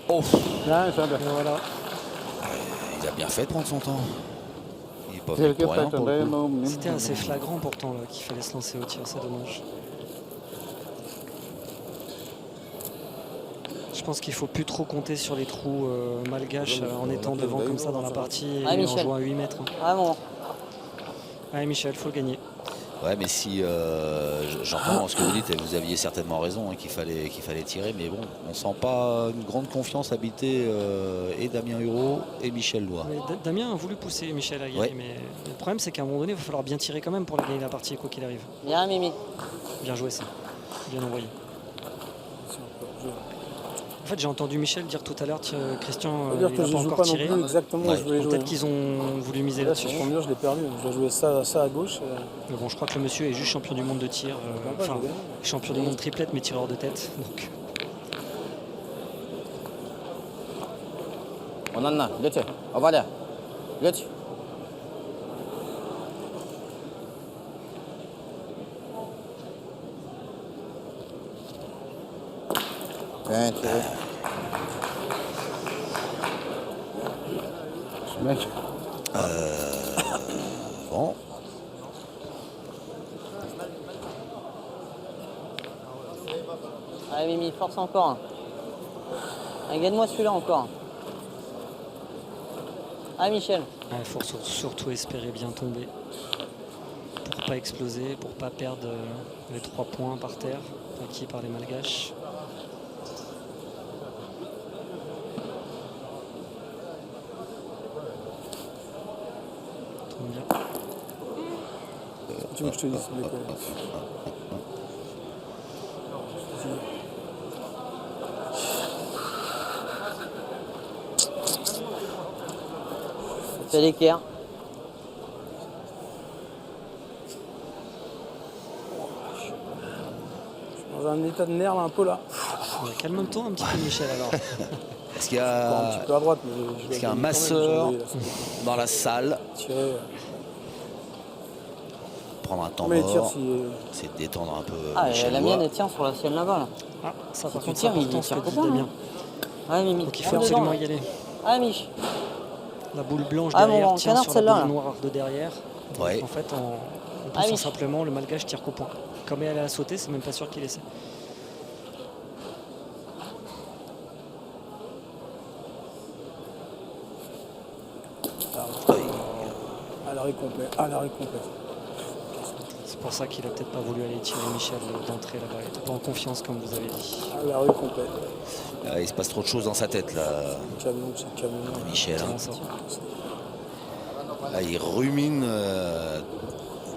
Oh, Ja, is dat Et voilà. il a bien fait de prendre son temps. Il n'est pas heel venu pour rien tijd pour le alleen coup. om C'était assez flagrant pourtant là qu'il fallait se lancer au tir, c'est dommage. Je pense qu'il faut plus trop compter sur les trous malgaches en étant devant comme ça dans la partie et Ah, en Michel. jouant à 8 mètres. Ah bon. Allez Michel, faut le gagner. Ouais, mais si j'entends ce que vous dites, et vous aviez certainement raison, hein, qu'il fallait tirer, mais bon, on sent pas une grande confiance habiter et Damien Huro et Michel Loy. Mais Damien a voulu pousser Michel à gagner, Ouais. mais le problème c'est qu'à un moment donné, il va falloir bien tirer quand même pour gagner la partie quoi qu'il arrive. Bien, Mimi. Bien joué ça, bien envoyé. C'est encore joué. En fait, j'ai entendu Michel dire tout à l'heure, Christian, Ça veut dire il que n'a je pas joue encore pas non tiré. plus exactement où je voulais jouer. Peut-être qu'ils ont voulu miser Là, si là-dessus. je prends mieux, je l'ai perdu. Je dois jouer ça à gauche. Mais bon, je crois que le monsieur est juste champion du monde de tir, pas, enfin je vais gagner. champion du monde triplette mais tireur de tête. Donc Onanna, Götü. Avalya. Götü. Bien tiré. Mec, Bon, Allez, Mimi, force encore. Allez, gagne-moi celui-là encore. Allez, Michel. il faut surtout espérer bien tomber pour pas exploser, pour pas perdre les 3 points par terre acquis par les Malgaches. Tombe bien. Tu veux que je te dise, s'il te plaît. Fais l'équerre. Dans un état de nerf là, un peu là. Calme-toi un petit peu Michel alors. est-ce qu'il y Un a, petit peu à droite, mais je est-ce qu'il y a un vais masseur quand même, je vais dans la salle? tirer. Prendre un temps Mais tire mort, si. c'est de détendre un peu Ah, Michel la Loy. mienne, elle tient sur la sienne là-bas. Là. Ah, ça par tu contre c'est tires, il important ce que tire dit pas, Damien. Allez, Mimi. Donc il faut Ferme absolument dedans, y aller. là. Allez, Mich. La boule blanche Ah, derrière mon tient canard, sur la celle-là, boule là. noire de derrière. Donc, Ouais. en fait, en Ah poussant oui. simplement, le Malgache tire qu'au point. Comme elle a sauté, c'est même pas sûr qu'il essaie. À l'arrêt complet. À l'arrêt complet. C'est pour ça qu'il a peut-être pas voulu aller tirer Michel d'entrée là-bas. Il était pas en confiance comme vous avez dit. À l'arrêt complet. Ah, il se passe trop de choses dans sa tête là, Camion, c'est camion. Michel. hein. Comment ça Ah, il rumine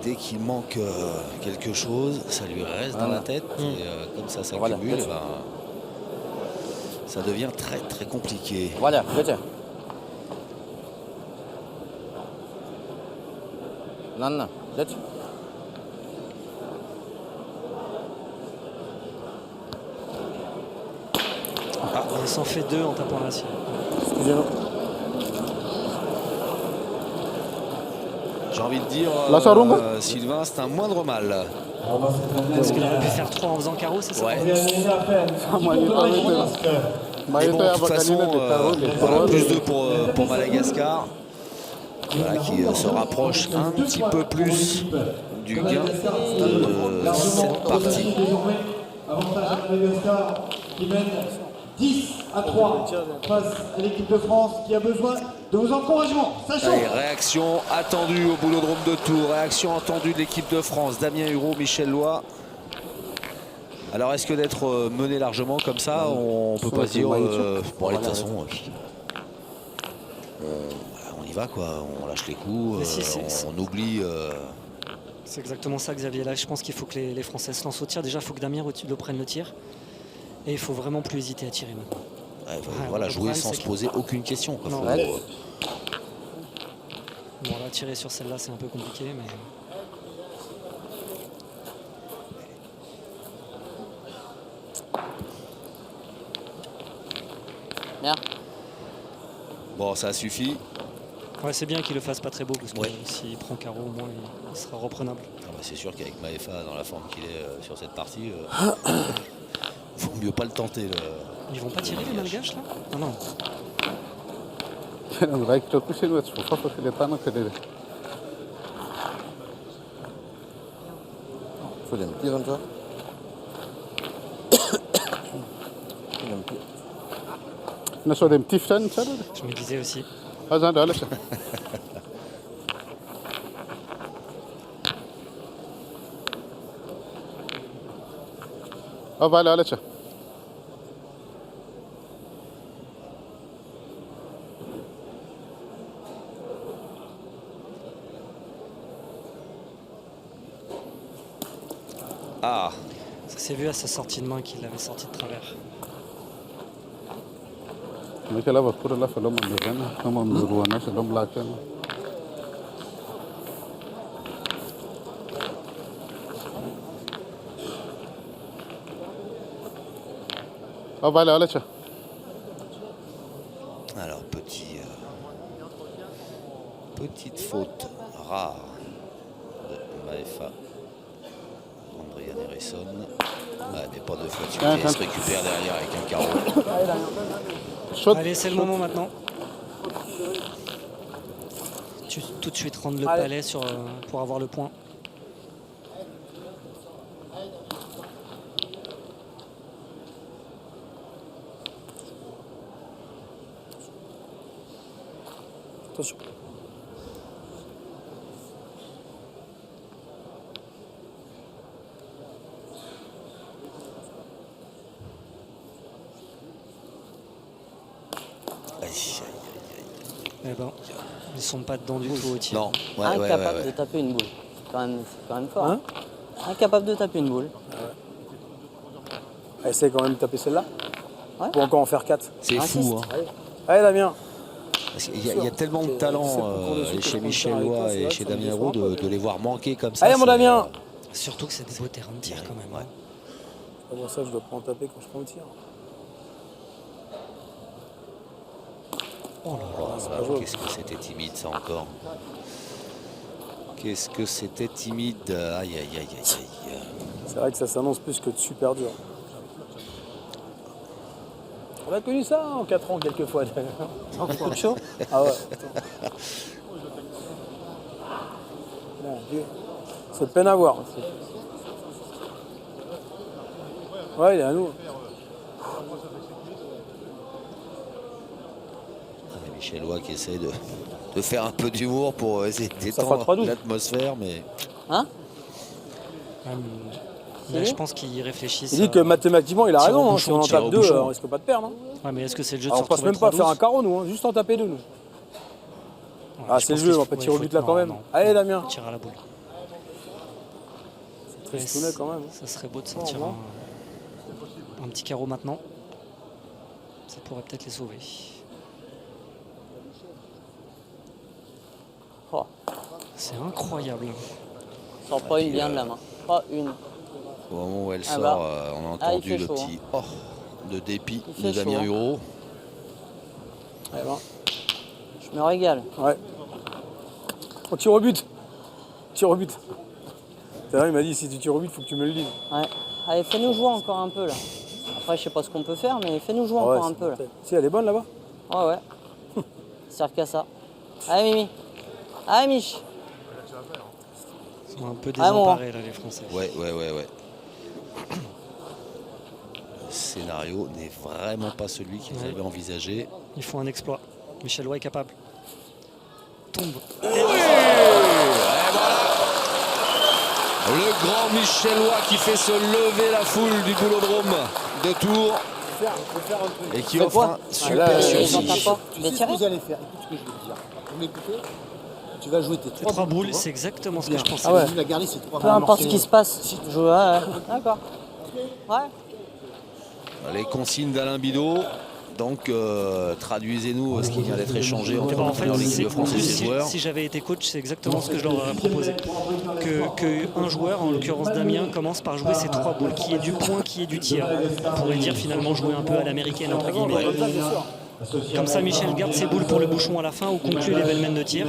dès qu'il manque quelque chose, ça lui reste dans la tête. Et comme ça Voilà, s'accumule, là-dessus. ça devient très très compliqué. Avalya. Götü. Onanna. Götü. Il s'en fait 2 en tapant la sienne. Excusez-moi. J'ai envie de dire, La Sarunga Sylvain, c'est un moindre mal. On va se Est-ce qu'il aurait pu faire 3 en faisant carreau, c'est ça? Ouais. On vient à peine. moi, il est pas Parce arrivé. que Mais bon, de toute façon, voilà, plus 2 pour Madagascar. Voilà, qui se rapproche un petit peu plus du gain de cette partie. Avantage à Madagascar qui mène 10-3 face à l'équipe de France qui a besoin de vos encouragements. Sachant. Allez, réaction attendue au boulodrome de Tours. Réaction attendue de l'équipe de France. Damien Hureau, Michel Loy. Alors est-ce que d'être mené largement comme ça, on peut pas se dire bon allez, de toute façon on y va quoi, on lâche les coups, on oublie. C'est exactement ça, Xavier. Là, je pense qu'il faut que les Français se lancent au tir. Déjà, il faut que Damien le prenne le tir. Et il faut vraiment plus hésiter à tirer maintenant. Voilà, jouer sans se poser aucune question. Quoi. Bon, là, tirer sur celle-là, c'est un peu compliqué, mais. Bien. Bon, ça suffit. Ouais, c'est bien qu'il le fasse pas très beau parce que s'il prend carreau, au moins il sera reprenable. Ah bah, c'est sûr qu'avec Maefa dans la forme qu'il est sur cette partie, vaut mieux pas le tenter. Ils vont pas tirer les Malgaches là? Ah non. Faut den tiren så. Je me disais aussi. Ah, ça s'est vu à sa sortie de main qu'il l'avait sorti de travers. alors petite faute rare de Maefa. Andrian Harrison. Mais pas de faute. Il se récupère derrière avec un carreau. Allez, c'est le moment maintenant. Tout de suite rendre le palais pour avoir le point. Attention. Eh ben, ils sont pas dedans du tout au tir. Non, Incapable de taper une boule. C'est quand même fort. Hein, incapable de taper une boule. Essaye quand même de taper celle-là. Ouais. Pour encore en faire 4. c'est fou. Hein. Allez Damien. Il y a tellement de talent chez Michel Loy et chez Damien Hureau de les voir manquer comme ça. Allez mon Damien. Surtout que c'est des beaux terrains de tir quand même. Ouais. C'est pas pour ça que je dois pas en taper quand je prends le tir. Oh là là. Qu'est-ce que c'était timide ça encore. Qu'est-ce que c'était timide. Aïe aïe aïe aïe aïe. C'est vrai que ça s'annonce plus que de super dur. On a connu ça en 4 ans quelquefois. C'est chaud. Ah ouais. Bon, c'est peine à voir. Ouais, il est à nous. Michel Loy qui essaie de faire un peu d'humour pour essayer de détendre l'atmosphère, mais. Hein? Là, je pense qu'ils réfléchissent. Il dit que mathématiquement, il a raison. Hein. Si on en tape 2, on risque pas de perdre. Hein. Ouais, mais est-ce que c'est le jeu de on passe même pas à faire un carreau, nous. Hein. Juste en taper 2, nous. Ouais, c'est le jeu, on va pas tirer au but là quand même. Allez, Damien. Tire à la boule. C'est tristounet quand même. Ça serait beau de sortir un petit carreau maintenant. Ça pourrait peut-être les sauver. Oh. C'est incroyable. Sort pas une bien de la main. Pas une. Au moment où elle sort, on a entendu le petit de dépit de Damien Hureau. Ouais, bon. Je me régale. Ouais. On tire au but. Tire au but. Il m'a dit si tu tires au but, il faut que tu me le dises. Ouais. Allez, fais-nous jouer encore un peu là. Après, je sais pas ce qu'on peut faire, mais fais-nous jouer Ouais, encore un c'est peu là. mortel. Si, elle est bonne là-bas. Ouais, ouais. Sert qu'à ça. Allez, Mimi. Allez, Mich. Ils sont un peu Ah, bon. désemparés là, les Français. Ouais. Le scénario n'est vraiment pas celui qu'ils Ouais. avaient envisagé. Ils font un exploit. Michel Roy est capable. Tombe. Le grand Michel Roy qui fait se lever la foule du boulodrome de Tours et qui offre un super là, sursis. J'entends pas. Tu Mais sais ce tiens, que vous allez faire. Écoute ce que je vais te dire. Vous m'écoutez? Tu vas jouer tes Les 3 boules, tu vois. c'est exactement ce que Bien. je pensais. Ah ouais. Tu vas garder ces 3 peu importe ce qui se passe. Si tu- Je... Ouais. D'accord. Ouais. Les consignes d'Alain Bidot. Donc, traduisez-nous ce qui vient d'être échangé entre En fait, l'entraîneur de l'équipe de France et ses joueurs. si j'avais été coach, c'est exactement ce que je leur aurais proposé. Qu'un joueur, en l'occurrence Damien, commence par jouer ses 3 boules, qui est du point, qui est du tir. On pourrait dire finalement jouer un peu à l'américaine, entre guillemets. Comme ça, Michel garde ses boules pour le bouchon à la fin ou conclut les belles de tir.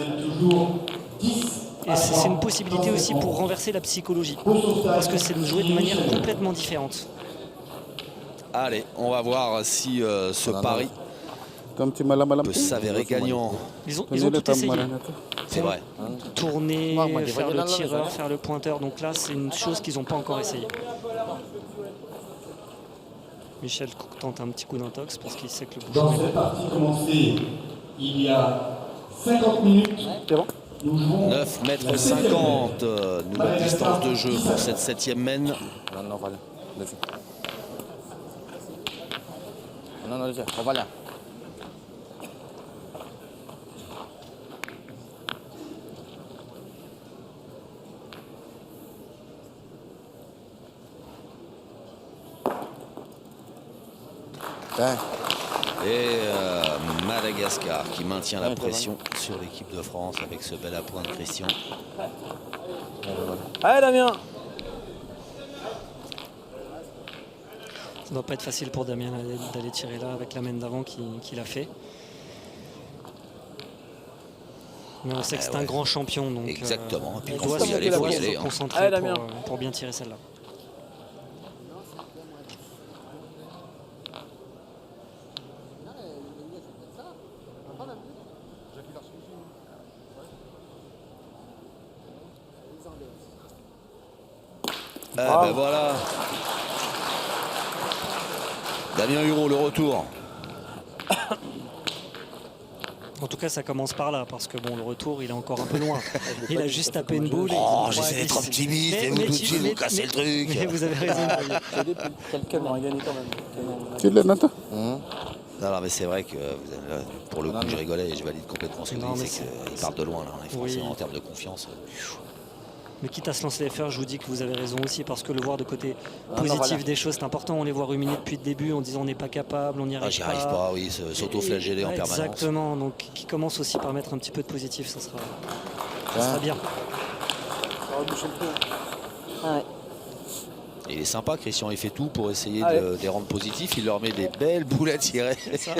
Et c'est une possibilité aussi pour renverser la psychologie. Parce que c'est de jouer de manière complètement différente. Allez, on va voir si ce pari Comme tu m'as la malam. peut s'avérer gagnant. Ils ont tout essayé. C'est vrai. Tourner, faire le tireur, faire le pointeur. Donc là, c'est une chose qu'ils n'ont pas encore essayé. Michel tente un petit coup d'intox parce qu'il sait que le Dans bouchon est cette partie commencée il y a 50 minutes, nous jouons 9 mètres 50, nouvelle distance de jeu pour cette 7e mène. Non, voilà. Vas-y. Non, vas-y. Voilà. Tiens. Et Madagascar qui maintient la pression sur l'équipe de France avec ce bel appoint de Christian. Allez, Damien. Ça ne doit pas être facile pour Damien d'aller tirer là avec la main d'avant qu'il a fait. Mais on sait que c'est un grand champion. Donc, Exactement. Et puis il quand doit faut y aller, faut y se aller, hein. concentrer Allez, Damien. pour bien tirer celle-là. Ah ben voilà. Damien Hureau, le retour. En tout cas, ça commence par là, parce que bon, le retour, il est encore un peu loin. Il a juste tapé une boule. Oh, j'essaie d'être optimiste et vous tout de suite vous cassez le truc. Mais vous avez raison. Quelques On aurait gagné quand même. Tu l'as, Nathan? Non, mais c'est vrai que là, pour le coup, je rigolais et je valide complètement ce que Non, vous mais dites. C'est qu'ils partent de loin, là, les Français, Oui. en termes de confiance. Mais quitte à se lancer les fleurs, je vous dis que vous avez raison aussi, parce que le voir de côté positif des choses, c'est important. On les voit ruminer depuis le début en disant on n'est pas capable, on n'y arrive Ah, j'y pas. arrive pas, oui, s'auto-flageller en permanence. Exactement, donc qui commence aussi par mettre un petit peu de positif, ça sera bien. Ouais. Et il est sympa, Christian, il fait tout pour essayer Allez. de les rendre positifs. Il leur met des belles boules à tirer. Ça.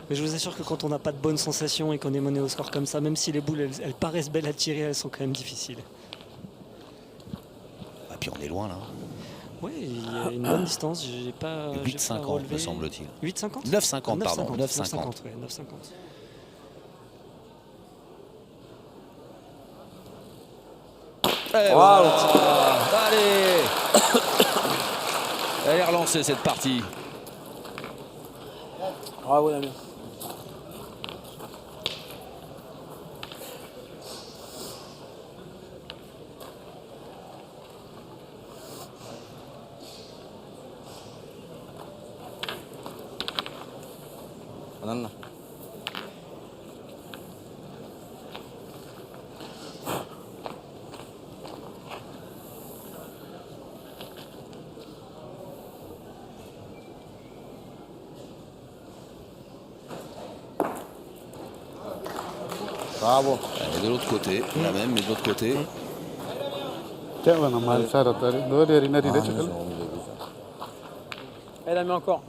Mais je vous assure que quand on n'a pas de bonnes sensations et qu'on est mené au score comme ça, même si les boules elles paraissent belles à tirer, elles sont quand même difficiles. Ah, puis on est loin là. Oui, il y a une bonne distance, j'ai pas. 8,50 me semble-t-il. 8,50 9,50 pardon. 9,50. 9,50, ouais, 9,50. Et voilà. Allez. Elle est relancée cette partie. Bravo, Damien. Non. Bravo. Elle est de l'autre côté, la même, mais de l'autre côté. Tiens, on a mal ça, Ratari. Dori, Arina, Rida, Chakal. Allez, Damien, encore.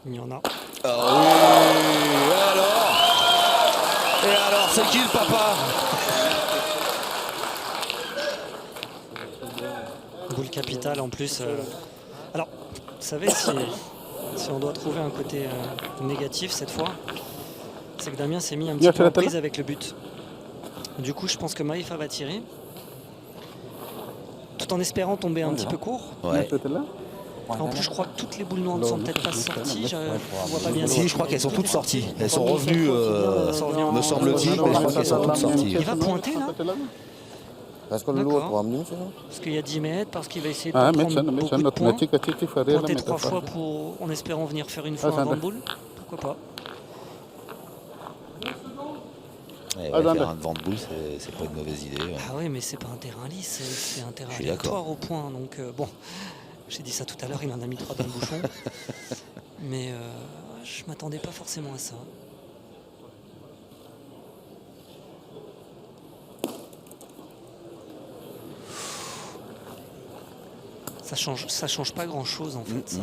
Il y en a. Ah oui. Et alors, c'est qui le papa? Boule capitale en plus. Alors, vous savez, si on doit trouver un côté négatif cette fois, c'est que Damien s'est mis un petit peu en prise avec le but. Du coup, je pense que Maïfa va tirer, tout en espérant tomber un petit peu court. Ouais. En plus, je crois que toutes les boules noires ne sont peut-être pas sorties. Je vois pas bien. Si, je crois qu'elles sont toutes sorties. Elles sont revenues, me semble-t-il, mais je crois qu'elles sont toutes sorties. Il va pointer là. Est-ce que le loup D'accord. pour amener, c'est ça? Parce qu'il y a 10 mètres, parce qu'il va essayer de prendre beaucoup de points. Pointer 3 fois en espérant venir faire une fois un vent de boule. Pourquoi pas? Ouais, faire un vent de boule, c'est pas une mauvaise idée. Ouais. Ah oui, mais c'est pas un terrain lisse, c'est un terrain Je suis aléatoire au point. Donc bon, j'ai dit ça tout à l'heure, il en a mis 3 dans le bouchon. Mais je m'attendais pas forcément à ça. Ça change pas grand chose en fait ça.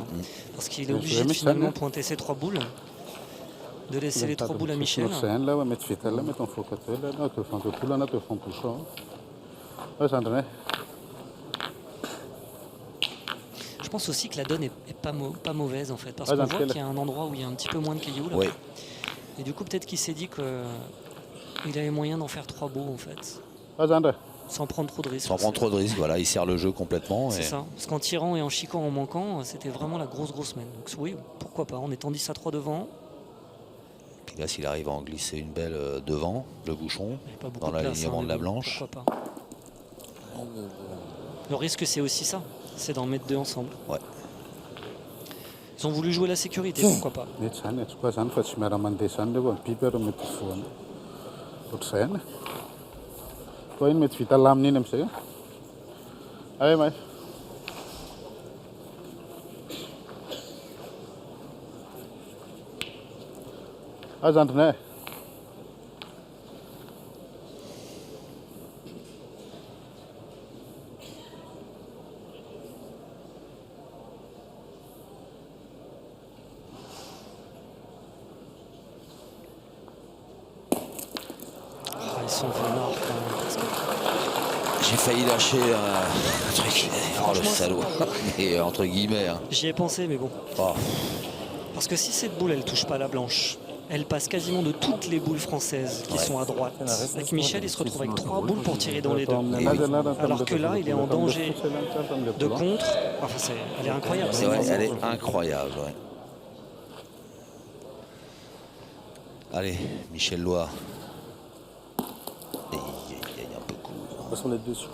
Parce qu'il est obligé de finalement pointer ses 3 boules, de laisser les 3 boules à Michel. Je pense aussi que la donne est pas mauvaise en fait, parce qu'on voit qu'il y a un endroit où il y a un petit peu moins de cailloux là. Oui. Et du coup peut-être qu'il s'est dit qu'il avait moyen d'en faire 3 beaux en fait. Sans prendre trop de risques. Sans prendre trop de risques, voilà, il sert le jeu complètement. C'est ça, parce qu'en tirant et en chiquant en manquant, c'était vraiment la grosse main. Donc oui, pourquoi pas, en étant 10 à 3 devant. Puis là, s'il arrive à en glisser une belle devant, le bouchon, dans l'alignement de la blanche. Pourquoi pas. Le risque, c'est aussi ça, c'est d'en mettre 2 ensemble. Ouais. Ils ont voulu jouer la sécurité, pourquoi pas. Ils sont vénards quand même. Parce que... J'ai failli lâcher un truc. Oh le salaud. Mais entre guillemets. Hein. J'y ai pensé, mais bon. Oh. Parce que si cette boule, elle touche pas la blanche, elle passe quasiment de toutes les boules françaises qui sont à droite. Avec Michel, il se retrouve avec 3 boules pour tirer dans les 2. Oui. Alors que là, il est en danger de contre. Enfin, elle est incroyable. C'est vrai, elle est incroyable. Ouais. Allez, Michel Loire. Il y a un peu court. Passons les dessus.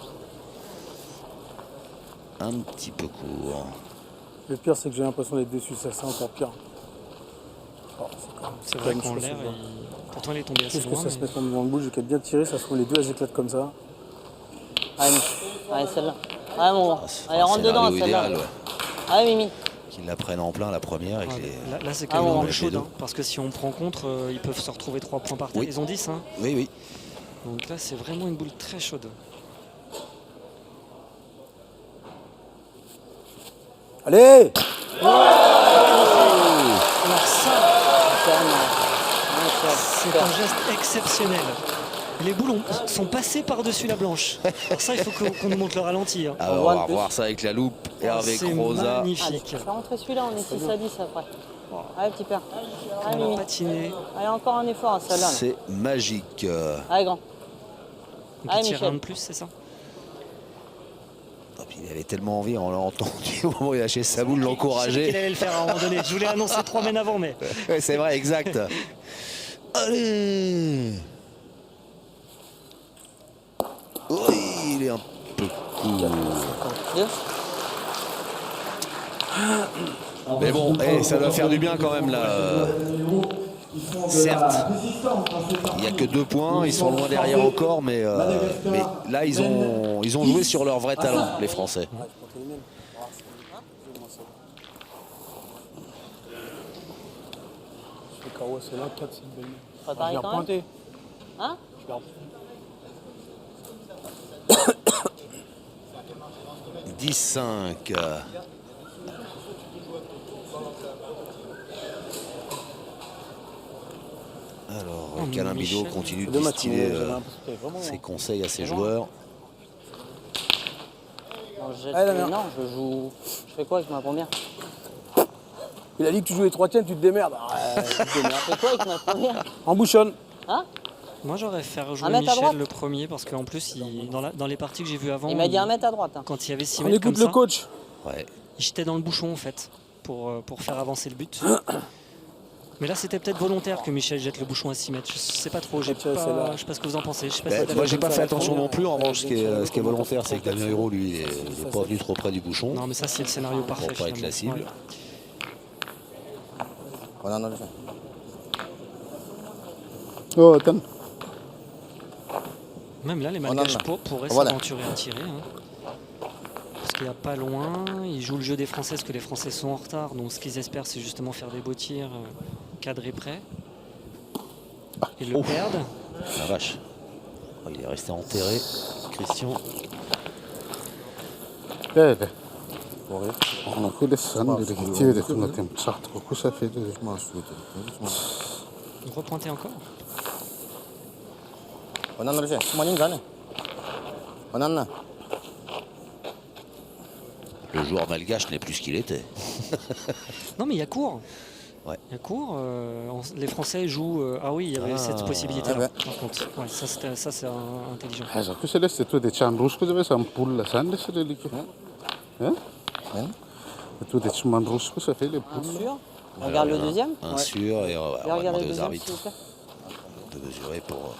Un petit peu court. Le pire, c'est que j'ai l'impression d'être dessus, ça c'est encore pire. Oh, c'est vrai qu'en l'air, pourtant il est tombé assez loin. loin. Que ça se met en devant le boule, j'ai qu'à bien tirer, ça se trouve les 2 elles éclatent comme ça. Allez, celle-là. Allez, mon gars. Allez, rentre dedans, celle-là. Ouais. Allez, Mimi. Qu'ils la prennent en plein la première. Et là, c'est quand même chaud, hein, parce que si on prend contre, ils peuvent se retrouver 3 points par terre. Oui. Ils ont 10. Hein. Oui. Donc là, c'est vraiment une boule très chaude. Allez! Alors ça, c'est un geste exceptionnel. Les boules sont passées par-dessus la blanche. Alors ça, il faut qu'on nous montre le ralenti. Hein. Alors, on va voir ça avec la loupe et avec Rosa. Magnifique. Allez, fais rentrer celui-là, on est 6 à 10 après. Allez, petit père. Allez, on a patiné. Allez, encore un effort à celle-là. C'est magique. Allez, grand. Donc il tire un de plus, c'est ça? Il avait tellement envie, on l'a entendu au moment où il a lâché sa boule, l'encourager. Il allait le faire à un moment donné. Je voulais annoncer 3 mènes avant, mais... Ouais, c'est vrai, exact. Allez! Oui, il est un peu court. Mais bon, ça doit faire du bien quand même là. Certes, il n'y a que 2 points, ils sont loin derrière encore, mais là ils ont joué sur leur vrai talent, les Français. C'est là, 4, c'est une belle. Je vais repointer. Hein? « 10-5 ». Alors, Oh, Câlin Bidot Michel. continue de C'est dommage, distiller mais j'avais l'impression qu'il y avait vraiment- ses conseils à ses joueurs. Non, je jette- Allez, Damien. non, je joue. Je fais quoi avec ma première? Il a dit que tu jouais les 3 tiennes, tu te démerdes. Je fais quoi avec ma première? En bouchonne. Hein? Moi, j'aurais fait jouer mètre à droite. Michel le premier parce qu'en plus, dans les parties que j'ai vues avant, Il m'a dit 1 mètre à droite. Hein. quand il y avait 6 On mètres comme écoute le ça, coach. Ouais. il jetait dans le bouchon en fait pour faire avancer le but. Mais là, c'était peut-être volontaire que Michel jette le bouchon à 6 mètres. Je sais pas trop. tiens, celle-là. Je sais pas ce que vous en pensez. Je sais pas Ben, si moi, j'ai d'accord. pas fait attention non plus. En Ouais, revanche, ce qui est bien sûr, volontaire, c'est que comment Damien Huro, lui, il est pas venu trop près du bouchon. Non, mais ça, c'est le scénario parfait. Pour pas être finalement. la cible. Ouais. Voilà, non, Oh, attends. Même là, les en Malgaches a. pourraient Voilà. s'aventurer à tirer. Hein. Parce qu'il n'y a pas loin. Ils jouent le jeu des Français, parce que les Français sont en retard. Donc, ce qu'ils espèrent, c'est justement faire des beaux tirs cadrés près. Ils le perdent. La vache. Oh, il est resté enterré. Christian. Bene. On quello sanno che ti vede tu non ti un cosa fai? Repointer encore. On en a déjà. Comment on On en a. Le joueur malgache n'est plus ce qu'il était. Non, mais il y a cours. Ouais. Il y a cours. Les Français jouent. Ah oui, il y avait cette possibilité-là. ah Par contre, ouais, ça c'est intelligent. Cosa le tu di Chan Rusko dove sa un pull sanno se le lì. Tu di Chan Rusko ça fait les Un poules. sûr. Regarde le deuxième. Un sûr et on va Regardez demander le aux deuxième, s'il arbitres vous plaît. de mesurer pour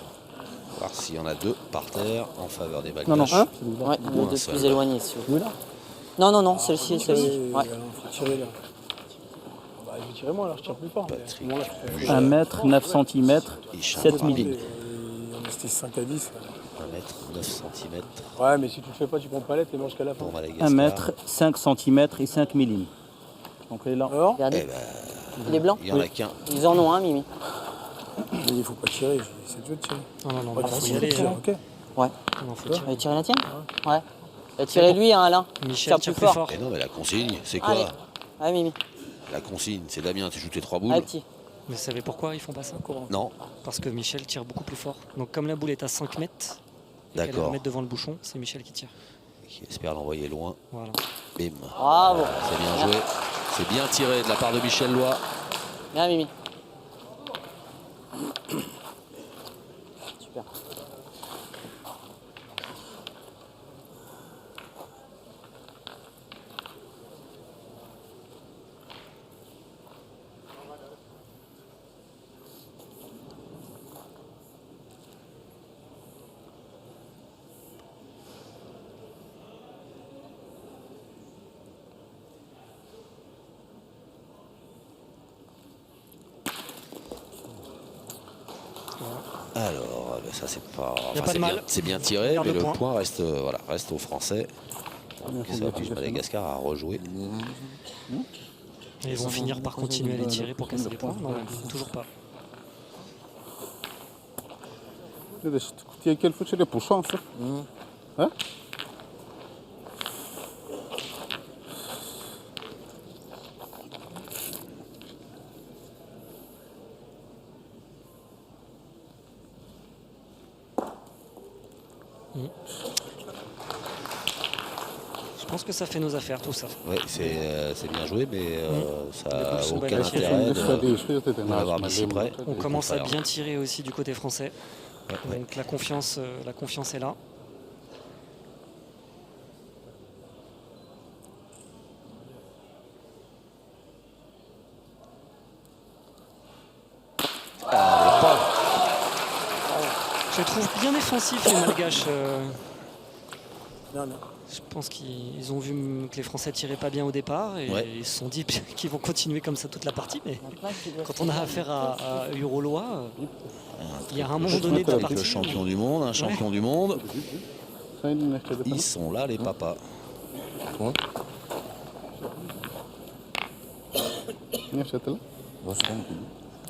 voir s'il y en a deux par terre en faveur des Non, non, Malgaches. un. Ouais, Ou le un deux seul. plus éloigné, s'il vous plaît. Oui, là. Non, non, non, celle-ci, celle-ci. Il Ouais. faut tirer là. Bah, je vais tirer moi, alors je tire plus fort. Mais à ce moment-là, je fais 1 mètre, 9 cm, Hicham 7 Rabi. mm. On est 5 à 10. 1 mètre 9 cm Ouais, mais si tu le fais pas, tu prends palette et mange qu'à la fin. pour Madagascar. 1 mètre, 5 cm et 5 mm. Donc elle est là. Alors, Regardez. Eh ben, Les blancs. il y en a qu'un. Ils en ont un, Mimi. il faut pas tirer, c'est Dieu de tirer. Non, non, non, Ouais, il faut y tu aller. tires, ok. Ouais. Non, faut tirer. Elle tirer la tienne? Ouais. Tirez lui, hein, Alain. Michel tire plus fort. Et non, mais la consigne, c'est Allez. quoi? Ouais, Mimi. La consigne, c'est Damien, tu joues tes 3 boules. Allez, petit. Mais vous savez pourquoi ils font pas ça? Non, Parce que Michel tire beaucoup plus fort. Donc comme la boule est à 5 mètres, et qu'elle est d'accord. 1 mètre devant le bouchon, c'est Michel qui tire. Qui espère l'envoyer loin. Voilà. Bim. Bravo. C'est bien joué. C'est bien tiré de la part de Michel Loy. Bien, Mimi. Super. Alors, ben ça c'est pas. Y a pas de c'est mal. bien, c'est bien tiré, Garde mais le le point. point reste, voilà, reste aux Français. Donc, ça oblige Madagascar à rejouer. Et ils vont finir par continuer à les tirer pour casser les points. Non, toujours pas. Tu quel foot le poussant ça? Hein? Je pense que ça fait nos affaires, tout ça. Oui, c'est bien joué, mais ça Les n'a boules sont aucun belles à tirer. intérêt de l'avoir mis si près. On commence à contraire. bien tirer aussi du côté français. Ouais, ouais. Donc la confiance est là. Je les trouve bien défensifs les Malgaches. Non, non. Je pense qu'ils ont vu que les Français tiraient pas bien au départ et Ouais. ils se sont dit qu'ils vont continuer comme ça toute la partie. Mais Maintenant, tu dois quand on a affaire à Urolois, il y a un moment donné de la Avec partie. le champion du monde, un champion du monde, Sai non è che ils sont là les papas. là?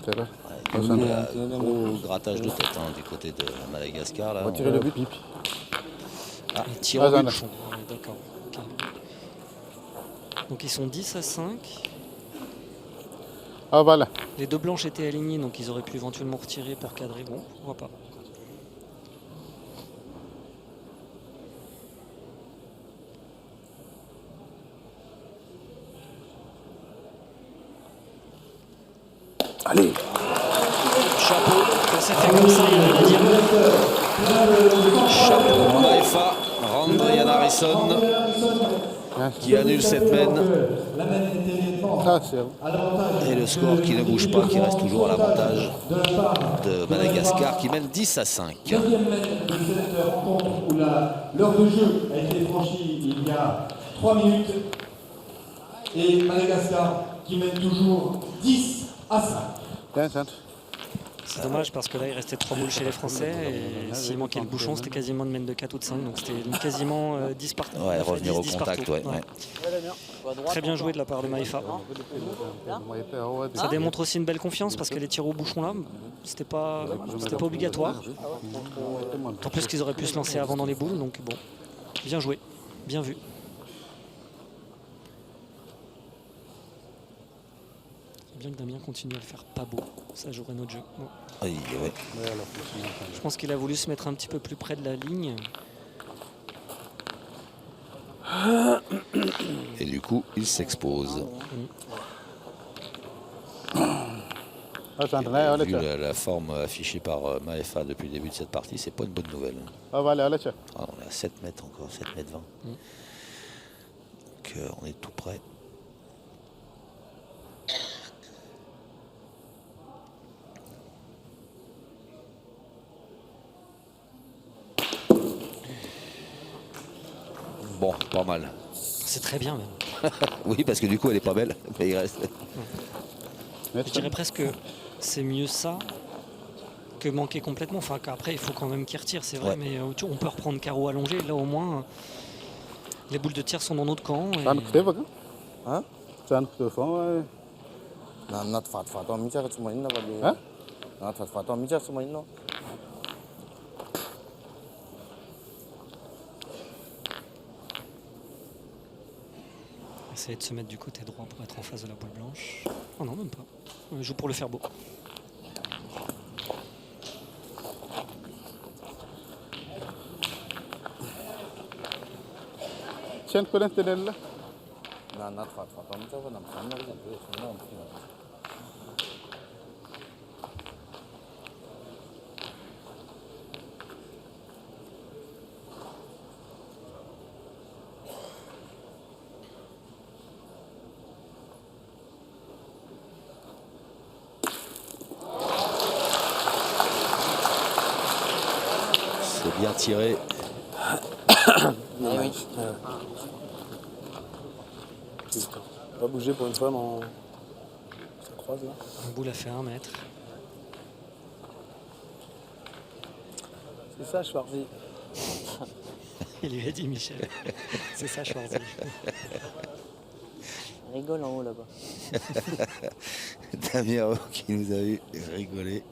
C'era. Gros grattage de tête hein, du côté de Madagascar. Là, On va tirer le but. Ah, Ils tirent Ah, au ça, bouchon. Ouais, d'accord. Ok. Donc ils sont 10 à 5. Ah voilà. Les deux blanches étaient alignées, donc ils auraient pu éventuellement retirer pour cadrer. Bon, pourquoi pas. Allez. Chapeau, quand c'est fait comme ça, il y a rien à dire. Chapeau Maefa, Randrian Harrison qui annule cette mène. Ah, c'est Et le score qui ne bouge pas, qui reste toujours à l'avantage de Madagascar qui mène 10-5. Deuxième mène de cette rencontre où l'heure de jeu a été franchie il y a 3 minutes. Et Madagascar qui mène toujours 10-5. C'est dommage parce que là il restait 3 boules chez les Français et s'il manquait le bouchon c'était quasiment une mène de 4 ou de 5 donc c'était quasiment 10 partout. Ouais, revenir au contact, ouais. Très bien joué de la part de Maefa. Ça démontre aussi une belle confiance parce que les tirs au bouchon là c'était pas obligatoire. En plus qu'ils auraient pu se lancer avant dans les boules donc bon, bien joué, bien vu. Bien que Damien continue à le faire pas beau, ça jouerait notre jeu. Bon. Oui, ouais. Je pense qu'il a voulu se mettre un petit peu plus près de la ligne. Et du coup, il s'expose. Et vu la forme affichée par Maefa depuis le début de cette partie, c'est pas une bonne nouvelle. Ah voilà, on est à 7 mètres encore, 7 mètres 20. Donc on est tout près. Bon, pas mal. C'est très bien même. Oui, parce que du coup, elle est pas belle. Mais il reste. Je dirais presque que c'est mieux ça que manquer complètement. Enfin, qu'après, il faut quand même qu'il retire, c'est vrai. Ouais. Mais on peut reprendre carreau allongé. Là, au moins, les boules de tir sont dans notre camp. Et... Hein? Not fat on meter it's mine Hein? Not fat on meter it's mine no. Essayer de se mettre du côté droit pour être en face de la boule blanche. Oh non, même pas. On joue pour le faire beau. Tiens, tu connais là? Non, not fat on meter when I'm coming no. C'est bien tiré. Oui. Pas bouger pour une fois, mais ça croise là. La boule a fait 1 mètre. C'est ça, Schwarzy. Il lui a dit Michel. C'est ça, Schwarzy. Rigole en haut là-bas. Damien qui nous a vu rigoler.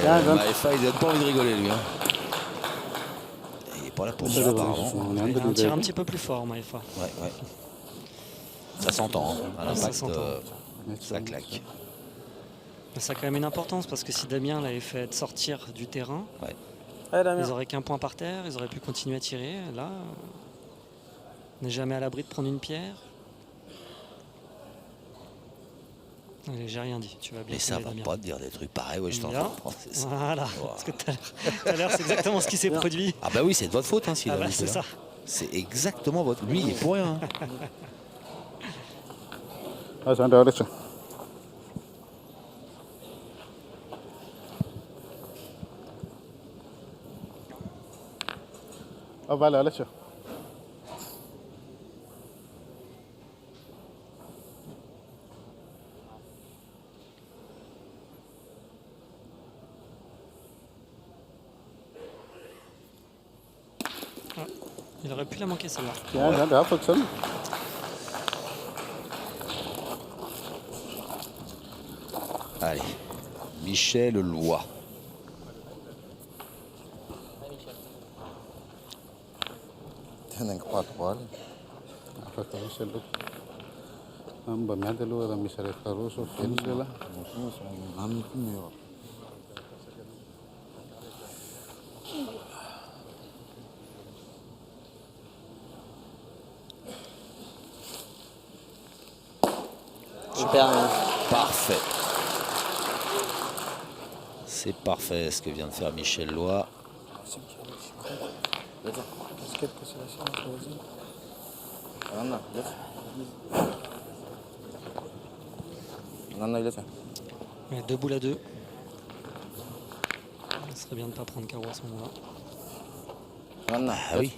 Maefa, il donne pas envie de rigoler lui. Hein. Il est pas là pour ça apparemment. Il a un tir un petit peu plus fort, Maefa. Ouais. Ça s'entend, hein. À l'impact, ça claque. Ça a quand même une importance parce que si Damien l'avait fait sortir du terrain, Damien. ils n'auraient qu'un point par terre, ils auraient pu continuer à tirer. Là, on n'est jamais à l'abri de prendre une pierre. Allez, j'ai rien dit, tu vas bien. Mais ça va Damien. pas te dire des trucs pareils, ouais, je t'en Là. Voilà, parce que tout à l'heure, c'est exactement ce qui s'est produit. Ah bah oui, c'est de votre faute, hein, s'il a bah, loupé, c'est là. ça. C'est exactement votre... Lui, il est pour rien. Hein. Ah, c'est un ça. Ah voilà, là, ça. Il aurait pu la manquer celle-là. Ja, der får sådan. Allez, Michel Loy. Tenang 4-3. After Michel look. Bamiadelo era Michel Caruso, Fendela. Nami kumeo. Super. Parfait. C'est parfait ce que vient de faire Michel Loy. Ouais, 2 boules à 2. Ce serait bien de ne pas prendre carreau à ce moment-là. Ah oui.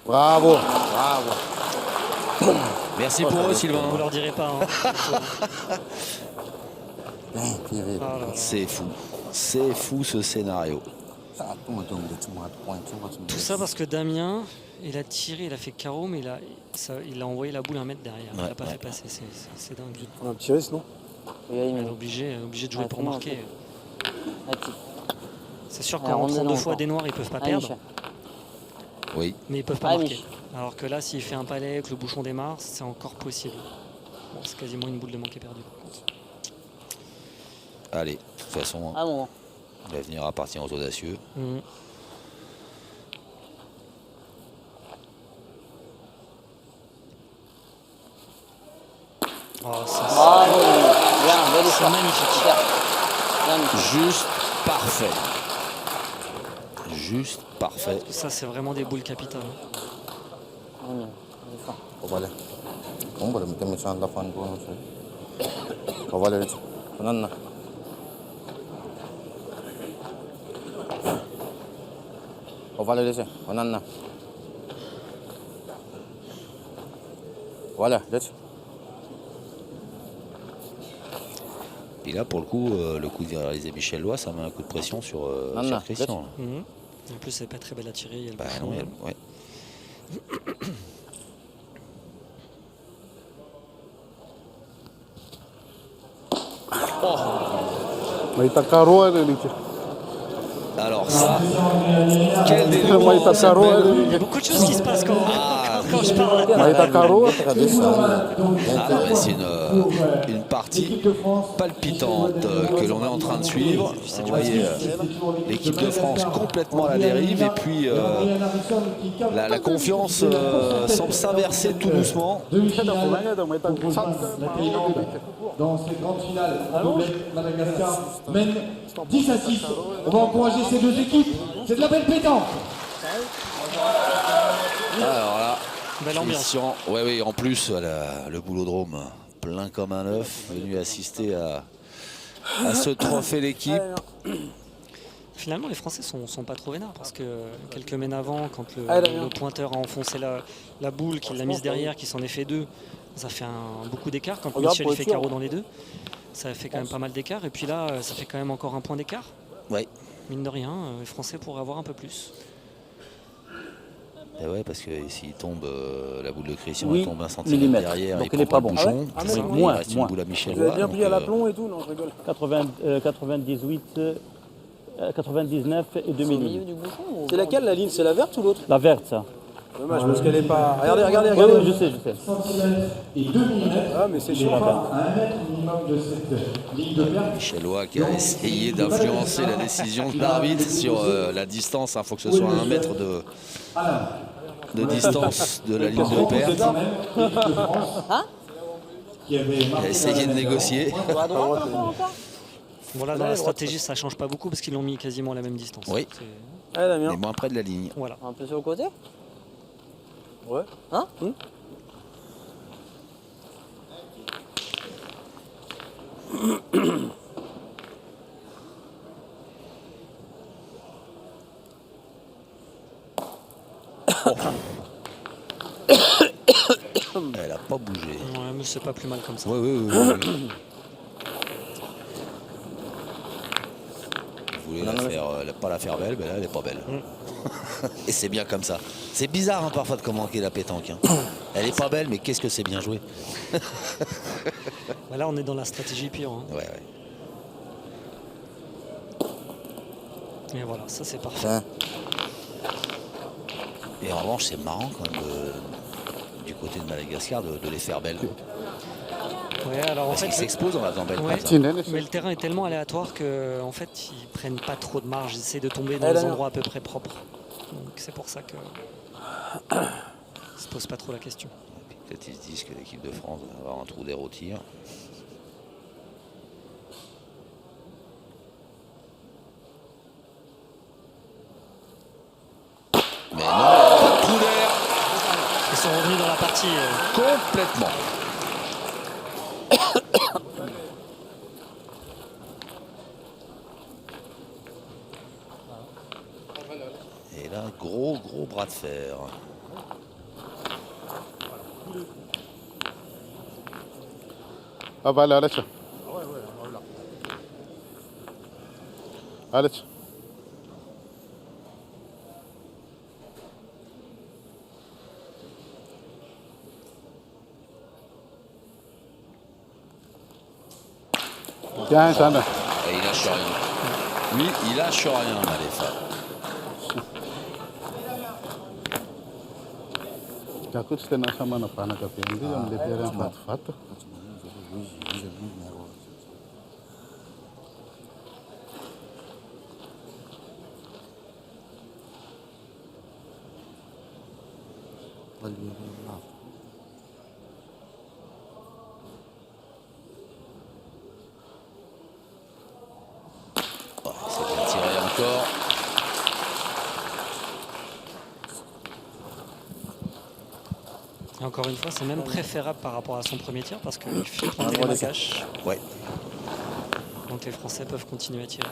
Bravo, bravo. Merci pour eux, Sylvain. Vous leur direz pas. Hein. Bien tiré. Ah là là. C'est fou. C'est fou ce scénario. Tout ça parce que Damien, il a tiré, il a fait carreau, mais il a envoyé la boule 1 mètre derrière. Il Ouais, n'a pas ouais. fait passer. C'est dingue. On a un petit risque, non? Oui, Il mais est obligé de jouer Ouais, pour comment marquer. C'est sûr Ouais, qu'en rentrant rondez-le 2 fois encore. des noirs, ils peuvent pas Allez, perdre, Michel. Oui. mais ils peuvent pas Allez, marquer. Mich. Alors que là, s'il fait un palais, que le bouchon démarre, c'est encore possible. Bon, c'est quasiment une boule de manqué perdue. Par contre. Allez, de toute façon, Ah bon. l'avenir appartient aux audacieux. Mhm. Oh, ça, Bravo. Bien, belle c'est histoire. magnifique. Super. Bien, Michel. Juste parfait. Juste parfait. Ça, c'est vraiment des boules capitales. Il est fort. Ovale. On va le mettre en la fin de Ovale. Nana. Ovale laissez. Nana. Voilà, laisse. Et là, pour le coup de réaliser Michel Loy, ça met un coup de pression sur, Non, sur non, Christian. là. Mhm. En plus, c'est pas très belle à tirer. Il y a le Bah bouchon. non, ouais. May takaro ano dito. Alors ça, quel dénouement May cette takaro belle- ano Il y a beaucoup de choses qui se passent quand je parle. May takaro. Ah non, mais c'est une partie palpitante que l'on est en train de suivre. Vous voyez l'équipe de France complètement à la dérive et puis la confiance semble s'inverser tout doucement. La Thaïlande, dans cette grande finale, doublette Madagascar, mène 10-6. On va encourager ces deux équipes. C'est de la belle pétanque. Alors là, Belle ambiance. Christian, oui, en plus le boulodrome plein comme un œuf, venu assister à ce trophée l'équipe. Finalement, les Français sont pas trop vénards parce que quelques mènes avant, quand Allez, Damien. le pointeur a enfoncé la boule, qu'il l'a mise derrière, qu'il s'en est fait 2, ça fait beaucoup d'écart. Quand Regarde, Michel pour il fait être sûr. carreau dans les 2, ça fait quand même pas mal d'écart. Et puis là, ça fait quand même encore un point d'écart. Oui. Mine de rien, les Français pourraient avoir un peu plus. Et ouais, parce que s'il tombe, la boule de Christian Oui, elle tombe 1 centimètre millimètres. derrière, Donc il elle est prend pas le bon. bouchon, Ah ouais. Ah, il mais moins, reste une moins. boule à Michel Vous avez Loy. bien donc, pris à l'aplomb et tout, non, je rigole. 98, 99 et 2 C'est au milieu millimètres. du bouchon ou C'est laquelle la ligne? C'est la verte ou l'autre? La verte, ça. Dommage, parce qu'elle est pas. Regardez, regardez, Oui, regardez. oui, je sais. Centimètres et 2 mm. Ah, mais c'est Il chiant. n'est pas à 1 mètre minimum de cette ligne de perte. Michel Loy qui a essayé d'influencer la décision de l'arbitre sur la distance. Il faut que ce soit à 1 mètre de distance de la ligne de perte. Il Il a essayé de négocier. à droite encore Voilà, dans la stratégie, ça change pas beaucoup parce qu'ils l'ont mis quasiment à la même distance. Oui. C'est- Allez, Damien. Mais moins près de la ligne. Voilà. Un peu sur le côté. Ouais. Hein Elle a pas bougé. Ouais, mais c'est pas plus mal comme ça. Oui. Vous voulez pas la faire belle, ben là elle est pas belle. Et c'est bien comme ça. C'est bizarre hein, parfois de commenter la pétanque. Hein. Elle est pas belle, mais qu'est-ce que c'est bien joué. Là, on est dans la stratégie pure. Hein. Ouais. Et voilà, ça c'est parfait. Tiens. Et en revanche, c'est marrant quand même du côté de Madagascar de les faire belles. Ouais, alors en Parce fait, qu'ils s'exposent en la faisant belle. ouais, comme ça. mais le terrain est tellement aléatoire que en fait, ils prennent pas trop de marge. Ils essaient de tomber dans Eh, des là, endroits à peu près propres. Donc c'est pour ça que ils se posent pas trop la question. Peut-être ils se disent que l'équipe de France va avoir un trou d'air au tir. Mais non, pas de trou d'air. Ils sont revenus dans la partie. Complètement. Et là, gros bras de fer. Ah bah là, tiens. Allez, tiens. Bien, Jeanne. Et il lâche rien. Lui, il lâche rien, Maléfa. Jakut c'était sama na pana kapendi on le terrain fat. C'est bien tiré encore. Et encore une fois, c'est même préférable par rapport à son premier tir parce qu'il fait prendre les macaches. Ouais. Donc les Français peuvent continuer à tirer.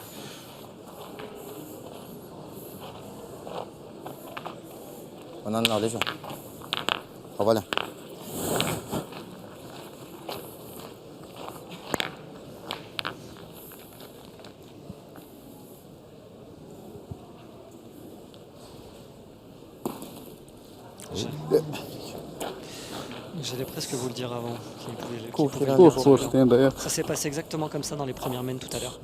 On en a déjà. Oh, voilà. J'allais presque vous le dire avant. Ça s'est passé exactement comme ça dans les premières mains tout à l'heure.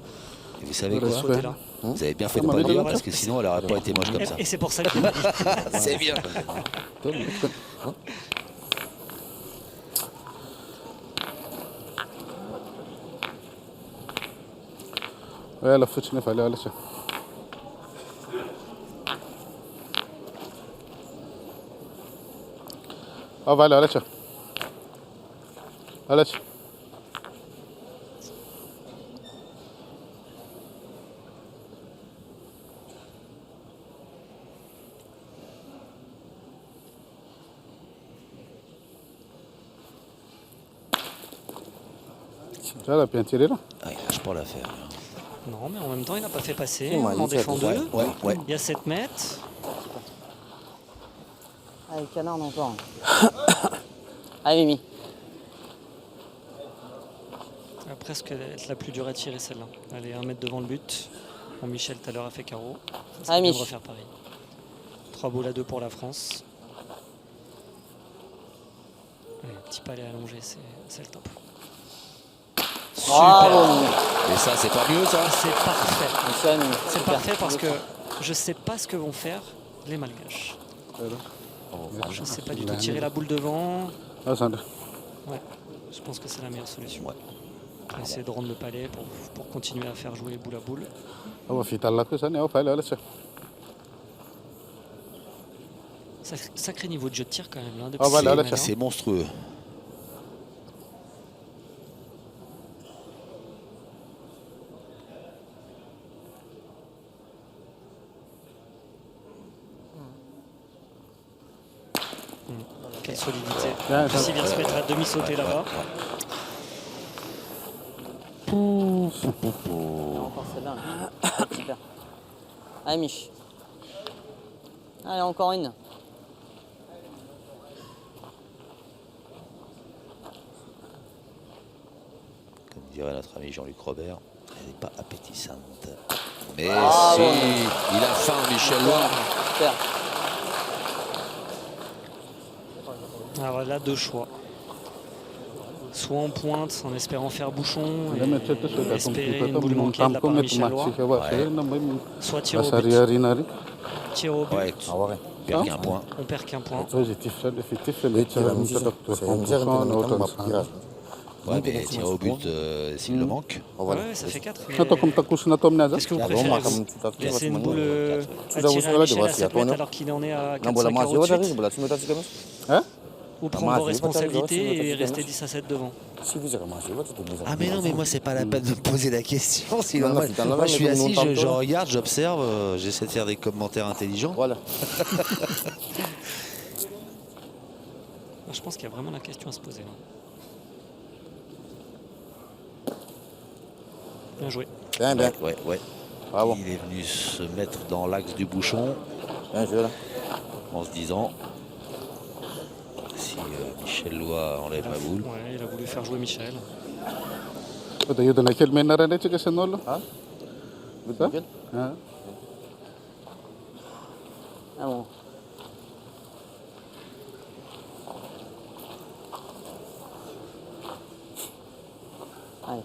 Et vous savez quoi? Côté-là. Vous avez bien fait de ne pas le dire parce que sinon elle n'aurait pas été moche comme ça. Et c'est pour ça qu'il m'a dit. C'est bien. Ouais, la foot ne fallait aller. Ah voilà, allez, tiens. Allez. Tu as bien tiré là? Ah, il lâche pas l'affaire. Non, mais en même temps, il n'a pas fait passer. Ouais, On en il fait- défend deux. Ouais. Il y a 7 mètres. Allez, canard encore. Allez, Mimi. Elle va presque être la plus dure à tirer celle-là. Elle est 1 mètre devant le but. Bon, Michel tout à l'heure a fait carreau. Ça Allez, vient de Mich. refaire pareil. 3 boules à 2 pour la France. Allez, petit palais allongé, c'est le top. Bravo, Mimi. Et ça, c'est pas mieux ça? C'est parfait. Michel, Mimi. C'est Super. parfait parce que je sais pas ce que vont faire les Malgaches. Je sais pas du tout. Tirer la boule devant. Ah, ça. Ouais, je pense que c'est la meilleure solution. On va essayer de rendre le palais pour continuer à faire jouer boule à boule. Ah, va fitar là que ça n'est pas là, tiens. Sacré niveau de jeu de tir quand même. Là, depuis Ah, voilà, ces là, matchs, C'est monstrueux. Quelle solidité. Bien, S'il vient se mettre à demi-sauter là-bas. Encore celle-là. Super. Allez, Mich. Allez, encore une. Comme dirait notre ami Jean-Luc Robert, Elle n'est pas appétissante. Mais si, il a faim, Michel Loire. Super. Alors là, deux choix. Soit en pointe en espérant faire bouchon et espérer une boule manquée de la part de Michel Loire. Soit tir au but. Tir au but. Ouais, on perd qu'un point. On perd qu'un point. Ouais, mais tir au but s'il le manque. Ouais, ça fait 4. Να το ακούσω να το μοιάζει. Qu'est-ce que vous préférez vous laisser une boule à tirer à Michel à sa pointe alors qu'il en est à 4-5 euros de suite ou prendre vos responsabilités et rester 10-7 devant. Ah mais non, mais moi c'est pas la peine de me poser la question. Sinon, moi je suis assis, je regarde, j'observe, j'essaie de faire des commentaires intelligents. Voilà. Je pense qu'il y a vraiment la question à se poser. Là. Bien joué. Bien, bien. Ouais. Bravo. Il est venu se mettre dans l'axe du bouchon Bien joué, là. en se disant si Michel Loire enlève la boule. Ouais, il a voulu faire jouer Michel. Το γιο τον έχει ελμένα ρε έτσι και σε όλο. Good. Ah bon. Allez.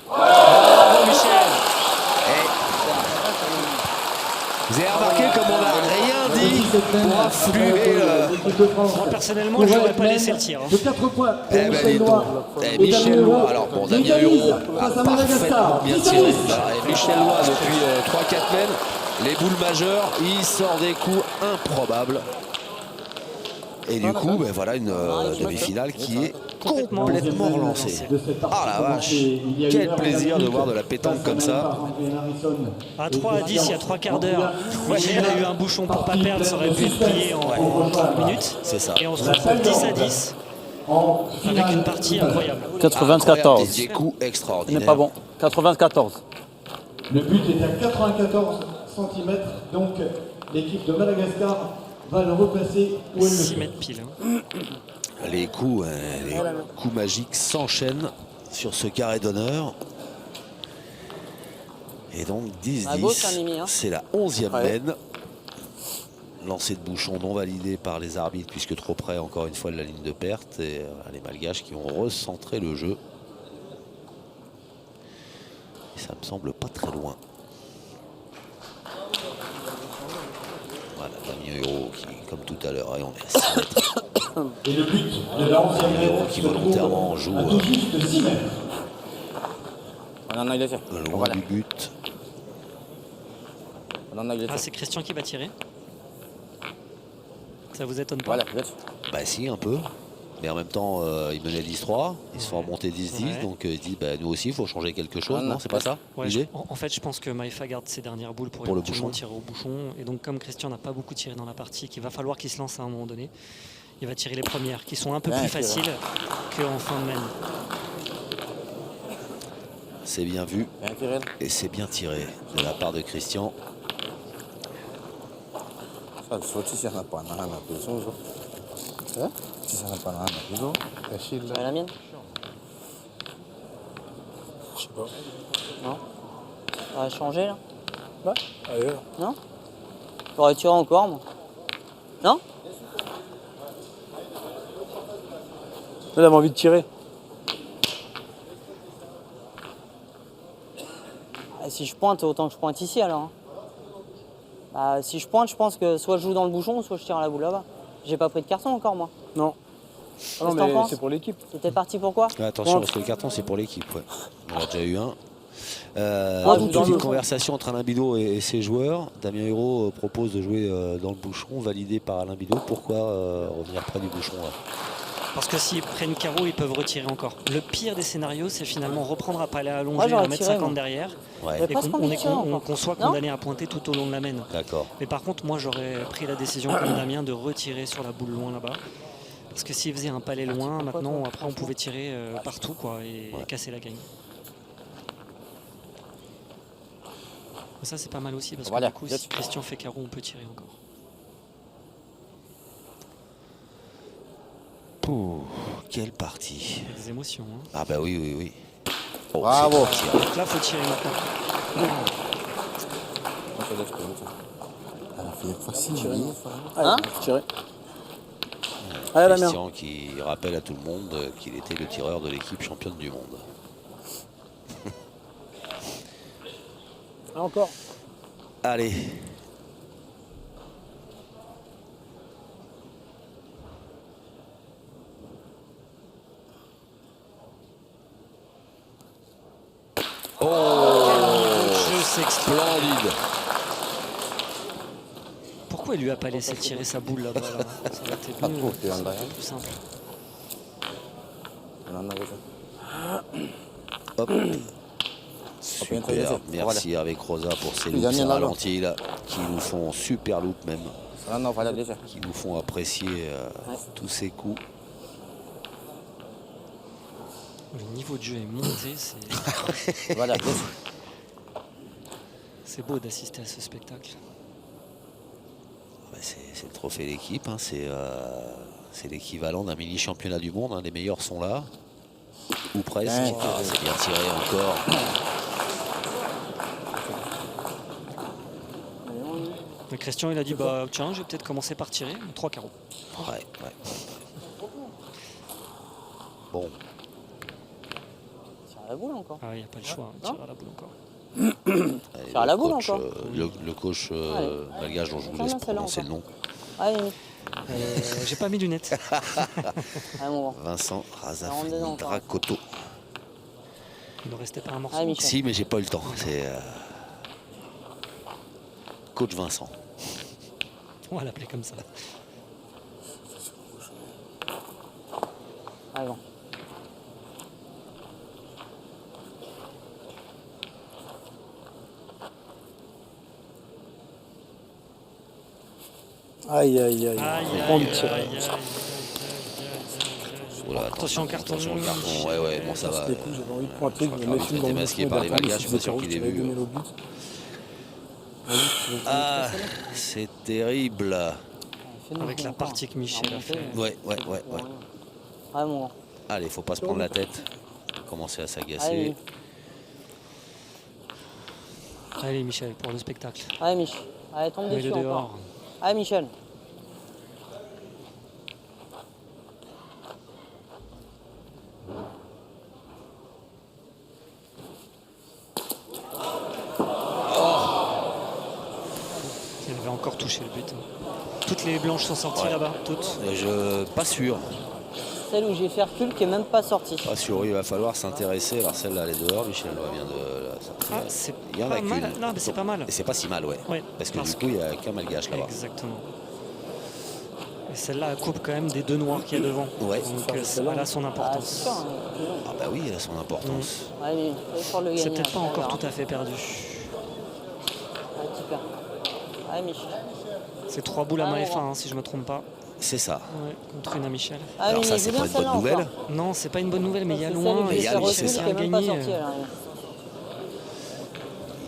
Bravo Michel. Vous avez remarqué comme on n'a rien dit pour affluer Moi personnellement, je n'aurais pas laissé le tir. De 4 points. Eh ben dis donc, Michel Loire, alors bon, Damien Hureau a parfaitement bien tiré. Et Michel Loire depuis 3-4 mètres, les boules majeures, il sort des coups improbables. Et du coup, ben voilà une demi-finale qui est complètement relancée. Ah la vache, quel plaisir de voir de la pétanque comme ça. À 3 à 10, il y a 3 quarts d'heure. Michel a eu un bouchon pour pas perdre, ça aurait pu être plié en 30 minutes. C'est ça. Et on se retrouve 10 à 10 avec une partie incroyable. 94. Des coups Ce extraordinaires. n'est pas bon. 94. Le but est à 94 cm, donc l'équipe de Madagascar va le replacer où elle le 6 fait. mètres pile. Hein. Les coups magiques s'enchaînent sur ce carré d'honneur. Et donc À gauche, hein, 10-10, Mimi, hein. c'est la 11e mène. Lancer de bouchon non validé par les arbitres puisque trop près encore une fois de la ligne de perte. Et les Malgaches qui ont recentré le jeu. Et ça me semble pas très loin. Voilà, Damien Hureau qui, comme tout à l'heure, et on est à 6 mètres. Et le but de la 11e Damien Hureau mètre qui se trouve volontairement joue à tout juste 6 mètres. On en a il est fait. loin Voilà. du but. On en a il est Ah, fait. c'est Christian qui va tirer. Ça vous étonne pas? Voilà, vous êtes. Bah si, un peu. Mais en même temps, il menait 10-3. Ils se font remonter 10-10. Ouais. Donc il dit, bah, nous aussi, il faut changer quelque chose. Ah, non, c'est pas ça Ouais, l'idée en fait, je pense que Maïfa garde ses dernières boules pour le éventuellement bouchon. tirer au bouchon. Et donc, comme Christian n'a pas beaucoup tiré dans la partie, qu'il va falloir qu'il se lance à un moment donné, il va tirer les premières, qui sont un peu Bien plus tiré. faciles qu'en fin de mène. C'est bien vu. Bien tiré. Et c'est bien tiré de la part de Christian. Ça, le saut, si ça n'a pas un an, on a besoin, ça. Si ça n'a pas un an, on a besoin. Achille. Ouais, la mienne? Je sais pas. Non. Ça va changer là? Ouais, ailleurs. Non? J'aurais tiré encore moi. Non? Elle avait envie de tirer. Ah, si je pointe, autant que je pointe ici alors. Hein. Bah, si je pointe, je pense que soit je joue dans le bouchon, soit je tire à la boule là-bas. J'ai pas pris de carton encore moi. Non. Ah non, Qu'est-ce que t'en mais penses? c'est pour l'équipe. C'était parti pour quoi? Attention, parce que le carton, c'est pour l'équipe. Ouais. On a déjà eu un. Ah, Une dans petite le- conversation entre Alain Bidot et ses joueurs. Damien Hureau propose de jouer dans le bouchon, validé par Alain Bidot. Pourquoi revenir près du bouchon là? Parce que s'ils prennent carreau, ils peuvent retirer encore. Le pire des scénarios, c'est finalement reprendre à palais allongé Moi, à j'aurais 1m50 tiré, moi. derrière Ouais, J'avais et presque envie de tirer encore. qu'on soit Non? condamné à pointer tout au long de la mène. d'accord. Mais par contre, moi, j'aurais pris la décision comme Damien de retirer sur la boule loin là-bas. Parce que s'il faisait un palais loin, maintenant, après, on pouvait tirer partout quoi, et casser la gagne. Ça, c'est pas mal aussi parce que Voilà, du coup, là, si Christian fait carreau, on peut tirer encore. Pouh, quelle partie. Il y a des émotions. Hein. Ah bah oui, oui, oui. Oh, Bravo. c'est parti, hein. Donc là, faut tirer maintenant. Moi, je laisse pour l'autre. Elle a fait facile. Hein Tiré. Allez, la mienne. Christian qui rappelle à tout le monde qu'il était le tireur de l'équipe championne du monde. Ah, encore. Allez. Je sais que Splendide. pourquoi il lui a pas laissé tirer sa boule là-bas là. Ça aurait été mieux, trop, c'est un derrière. plus simple. Elle en avait fait. Hop. Super, merci avec Rosa pour ces loops ralentis là, qui nous font super loop même, Ah non, voilà déjà. qui nous font apprécier tous ces coups. Le niveau de jeu est monté, Voilà, c'est beau d'assister à ce spectacle. Ouais, c'est le trophée d'équipe, hein, c'est l'équivalent d'un mini championnat du monde, hein, les meilleurs sont là, ou presque. Ouais. Ah, c'est bien tiré encore. Mais Christian, il a dit bah tiens, je vais peut-être commencer par tirer 3 carreaux. Ouais, ouais. Bon, Tire à la boule encore. Ah, il n'y a pas le choix, hein, Non. tirer à la boule encore. allez, Sur la le boule coach, encore. le coach malgache dont je vous Combien laisse celle-là prononcer le encore nom, Allez, J'ai pas mis de lunettes. allez mon grand. Vincent rentre Razafini dedans encore. Dracoto. Il ne restait pas un morceau. Allez Michel. Si, mais j'ai pas eu le temps. C'est coach Vincent. On va l'appeler comme ça. Allez bon. Aïe, aïe, aïe. Aïe, On aïe, le tire. aïe, aïe, aïe, Oula, Attention, carton. Attention, le carton. Ouais, ouais, bon, ça va. Des coups, j'avais envie de pointer, Je je crois me que méfie l'arbitre dans était le masqué bouchon, par les d'attendre Malgaches, si je suis pas sûr le qu'il ait tirage vu. donné le but. Vas-y, Ah, c'est terrible. Fais-nous Avec la encore. partie que Michel a fait. Ouais, ouais, ouais, ouais. Allez mon grand. Allez, faut pas se prendre la tête. Commencer à Allez. s'agacer. Allez Michel, pour le spectacle. Allez Mich. Allez, tombe Mets-le dessus encore. dehors. Allez Michel. Il avait encore touché le but. Toutes les blanches sont sorties Ouais. là-bas, toutes. Pas sûr. Celle où j'ai fait recul qui est même pas sortie. Pas sûr, il va falloir s'intéresser. Alors celle-là, elle est dehors, Michel vient de la sortir. Ah, c'est Il y en a pas mal. qu'une. Non, mais c'est pas mal. Et c'est pas si mal, ouais. Ouais, Parce que du coup, il n'y a qu'un malgache là-bas. Exactement. Et celle-là elle coupe quand même des deux noirs qu'il y a devant. Ouais. Donc elle a son Ah, importance. c'est sûr. Hein. Ah bah oui, elle a son importance. Allez, allez pour le gagner. C'est peut-être pas après, encore on tout à fait perdu. verra. Allez, super. Allez Mich. C'est 3 boules à Ah, Maëfa, bon. hein, si je me trompe pas. C'est ça. Ouais, contre une à Michel. Allez, Alors ça, mais c'est joue pas bien une bonne celle-là nouvelle. encore. Non, c'est pas une bonne nouvelle, mais il y a C'est loin. celle où et j'ai il y a fait loin, recul c'est ça. qui est même pas gagné. sortie, elle arrive.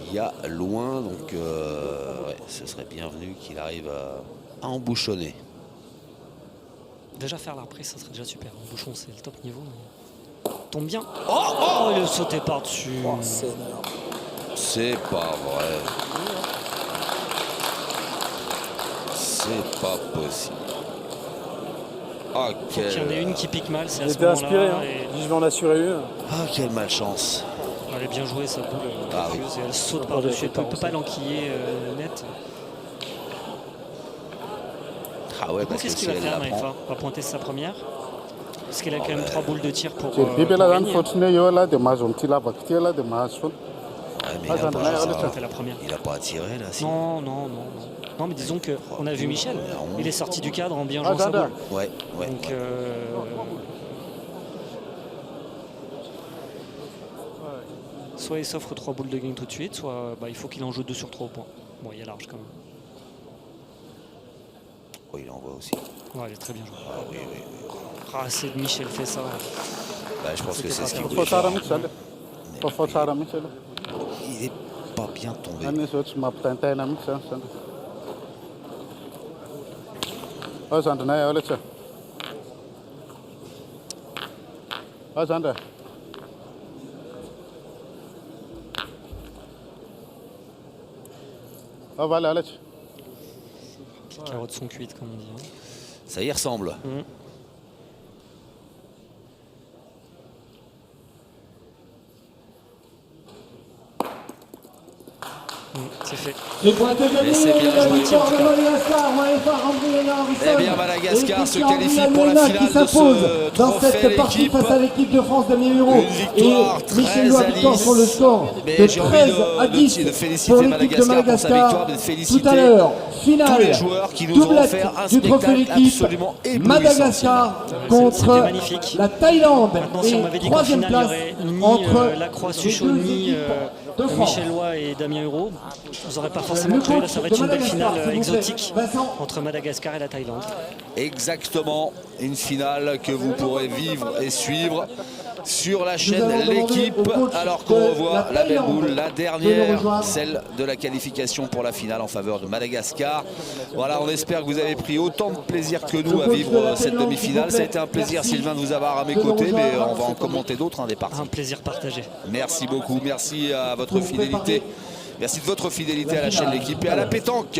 Il y a loin, donc ouais, ce serait bienvenu qu'il arrive à embouchonner. Déjà faire la reprise, ça serait déjà super. Le bouchon, c'est le top niveau. Mais... Tombe bien. Oh, il a sauté par-dessus. Oh, c'est énorme. C'est pas vrai. C'est pas possible. Ah, Il y en a une quelle... qui pique mal, c'est à Il ce était inspiré, moment-là. hein. Et... Il dit, je vais en assurer une. Ah, quelle malchance. Elle est bien jouée, sa boule. Ah oui. Et elle saute Pas par-dessus. de Elle peut séquence. pas l'enquiller net. Ah ouais, Du coup, parce que qu'est-ce si qu'il va elle faire, la Maëfa prend... Va pointer sa première. Parce qu'il a quand même 3 boules de tir pour People are gagner. unfortunate. You are the mazon. Tila baktiela the mazon. Ouais, mais Ah, il a j'en ai rien, pas... C'était la première. Il a pas attiré là, si. Non, non, non. Non, mais disons qu'on a vu Michel. Il est sorti du cadre en bien jouant Ah, sa j'adore. boule. Ouais, ouais. Donc, soit il s'offre 3 boules de gain tout de suite, soit bah, il faut qu'il en joue 2 sur 3 au point. Bon, il y a large quand même. Oh, il envoie aussi. Ouais, il est très bien joué. Ah oui, oui, oui. Ah, c'est Michel fait ça. Bah, je pense que C'était c'est pas ce qu'il perdu. voulait Fotara faire. Michel. Fotara Michel. Il est pas bien tombé. Ini switch map dynamic ça. Oh, ça n'a pas l'air. Oh, ça n'a. Oh, voilà, allez. Les carottes sont cuites, comme on dit. Hein. Ça y ressemble. C'est fait. Et pour être gagné, c'est bien la joué. victoire de Madagascar, Maëva Rambriana-Harrison. Eh bien, Madagascar se Et qualifie Christian pour la Viana finale qui s'impose de ce dans trophée cette partie d'équipe. face à l'équipe de France, Damien Hureau. Une victoire Et Michel Lois, très victoire à sur le lisse. score Mais de j'ai envie 13 à 10 de féliciter pour l'équipe de Madagascar pour sa victoire, mais de féliciter Tout à l'heure, tous finale, les joueurs qui nous ont doublette offert un du trophée spectacle d'équipe. absolument éblouissant. Madagascar C'était contre magnifique. la Thaïlande. Maintenant, si on m'avait dit Et qu'en troisième finale, il y place aurait ni entre Lacroix, les Suchot, deux ni équipes de France. Michel Lois et Damien Hureau, vous n'aurez pas forcément Le cru. Là, coach ça va de être une belle Madagascar, finale s'il vous plaît. exotique Vincent. entre Madagascar et la Thaïlande. Exactement, une finale que vous pourrez vivre et suivre sur la allons chaîne demander L'équipe, au coach alors qu'on de revoit la la belle Thaïlande boule, la de dernière, nous rejoindre. celle de la qualification pour la finale en faveur de Madagascar. Voilà, on espère que vous avez pris autant de plaisir que nous à vivre cette demi-finale. Ça a été un plaisir, Sylvain, de vous avoir à mes côtés, mais on va en commenter d'autres des parties. Un plaisir partagé. Merci beaucoup, merci à votre fidélité. Merci de votre fidélité à la chaîne L'équipe et à la pétanque.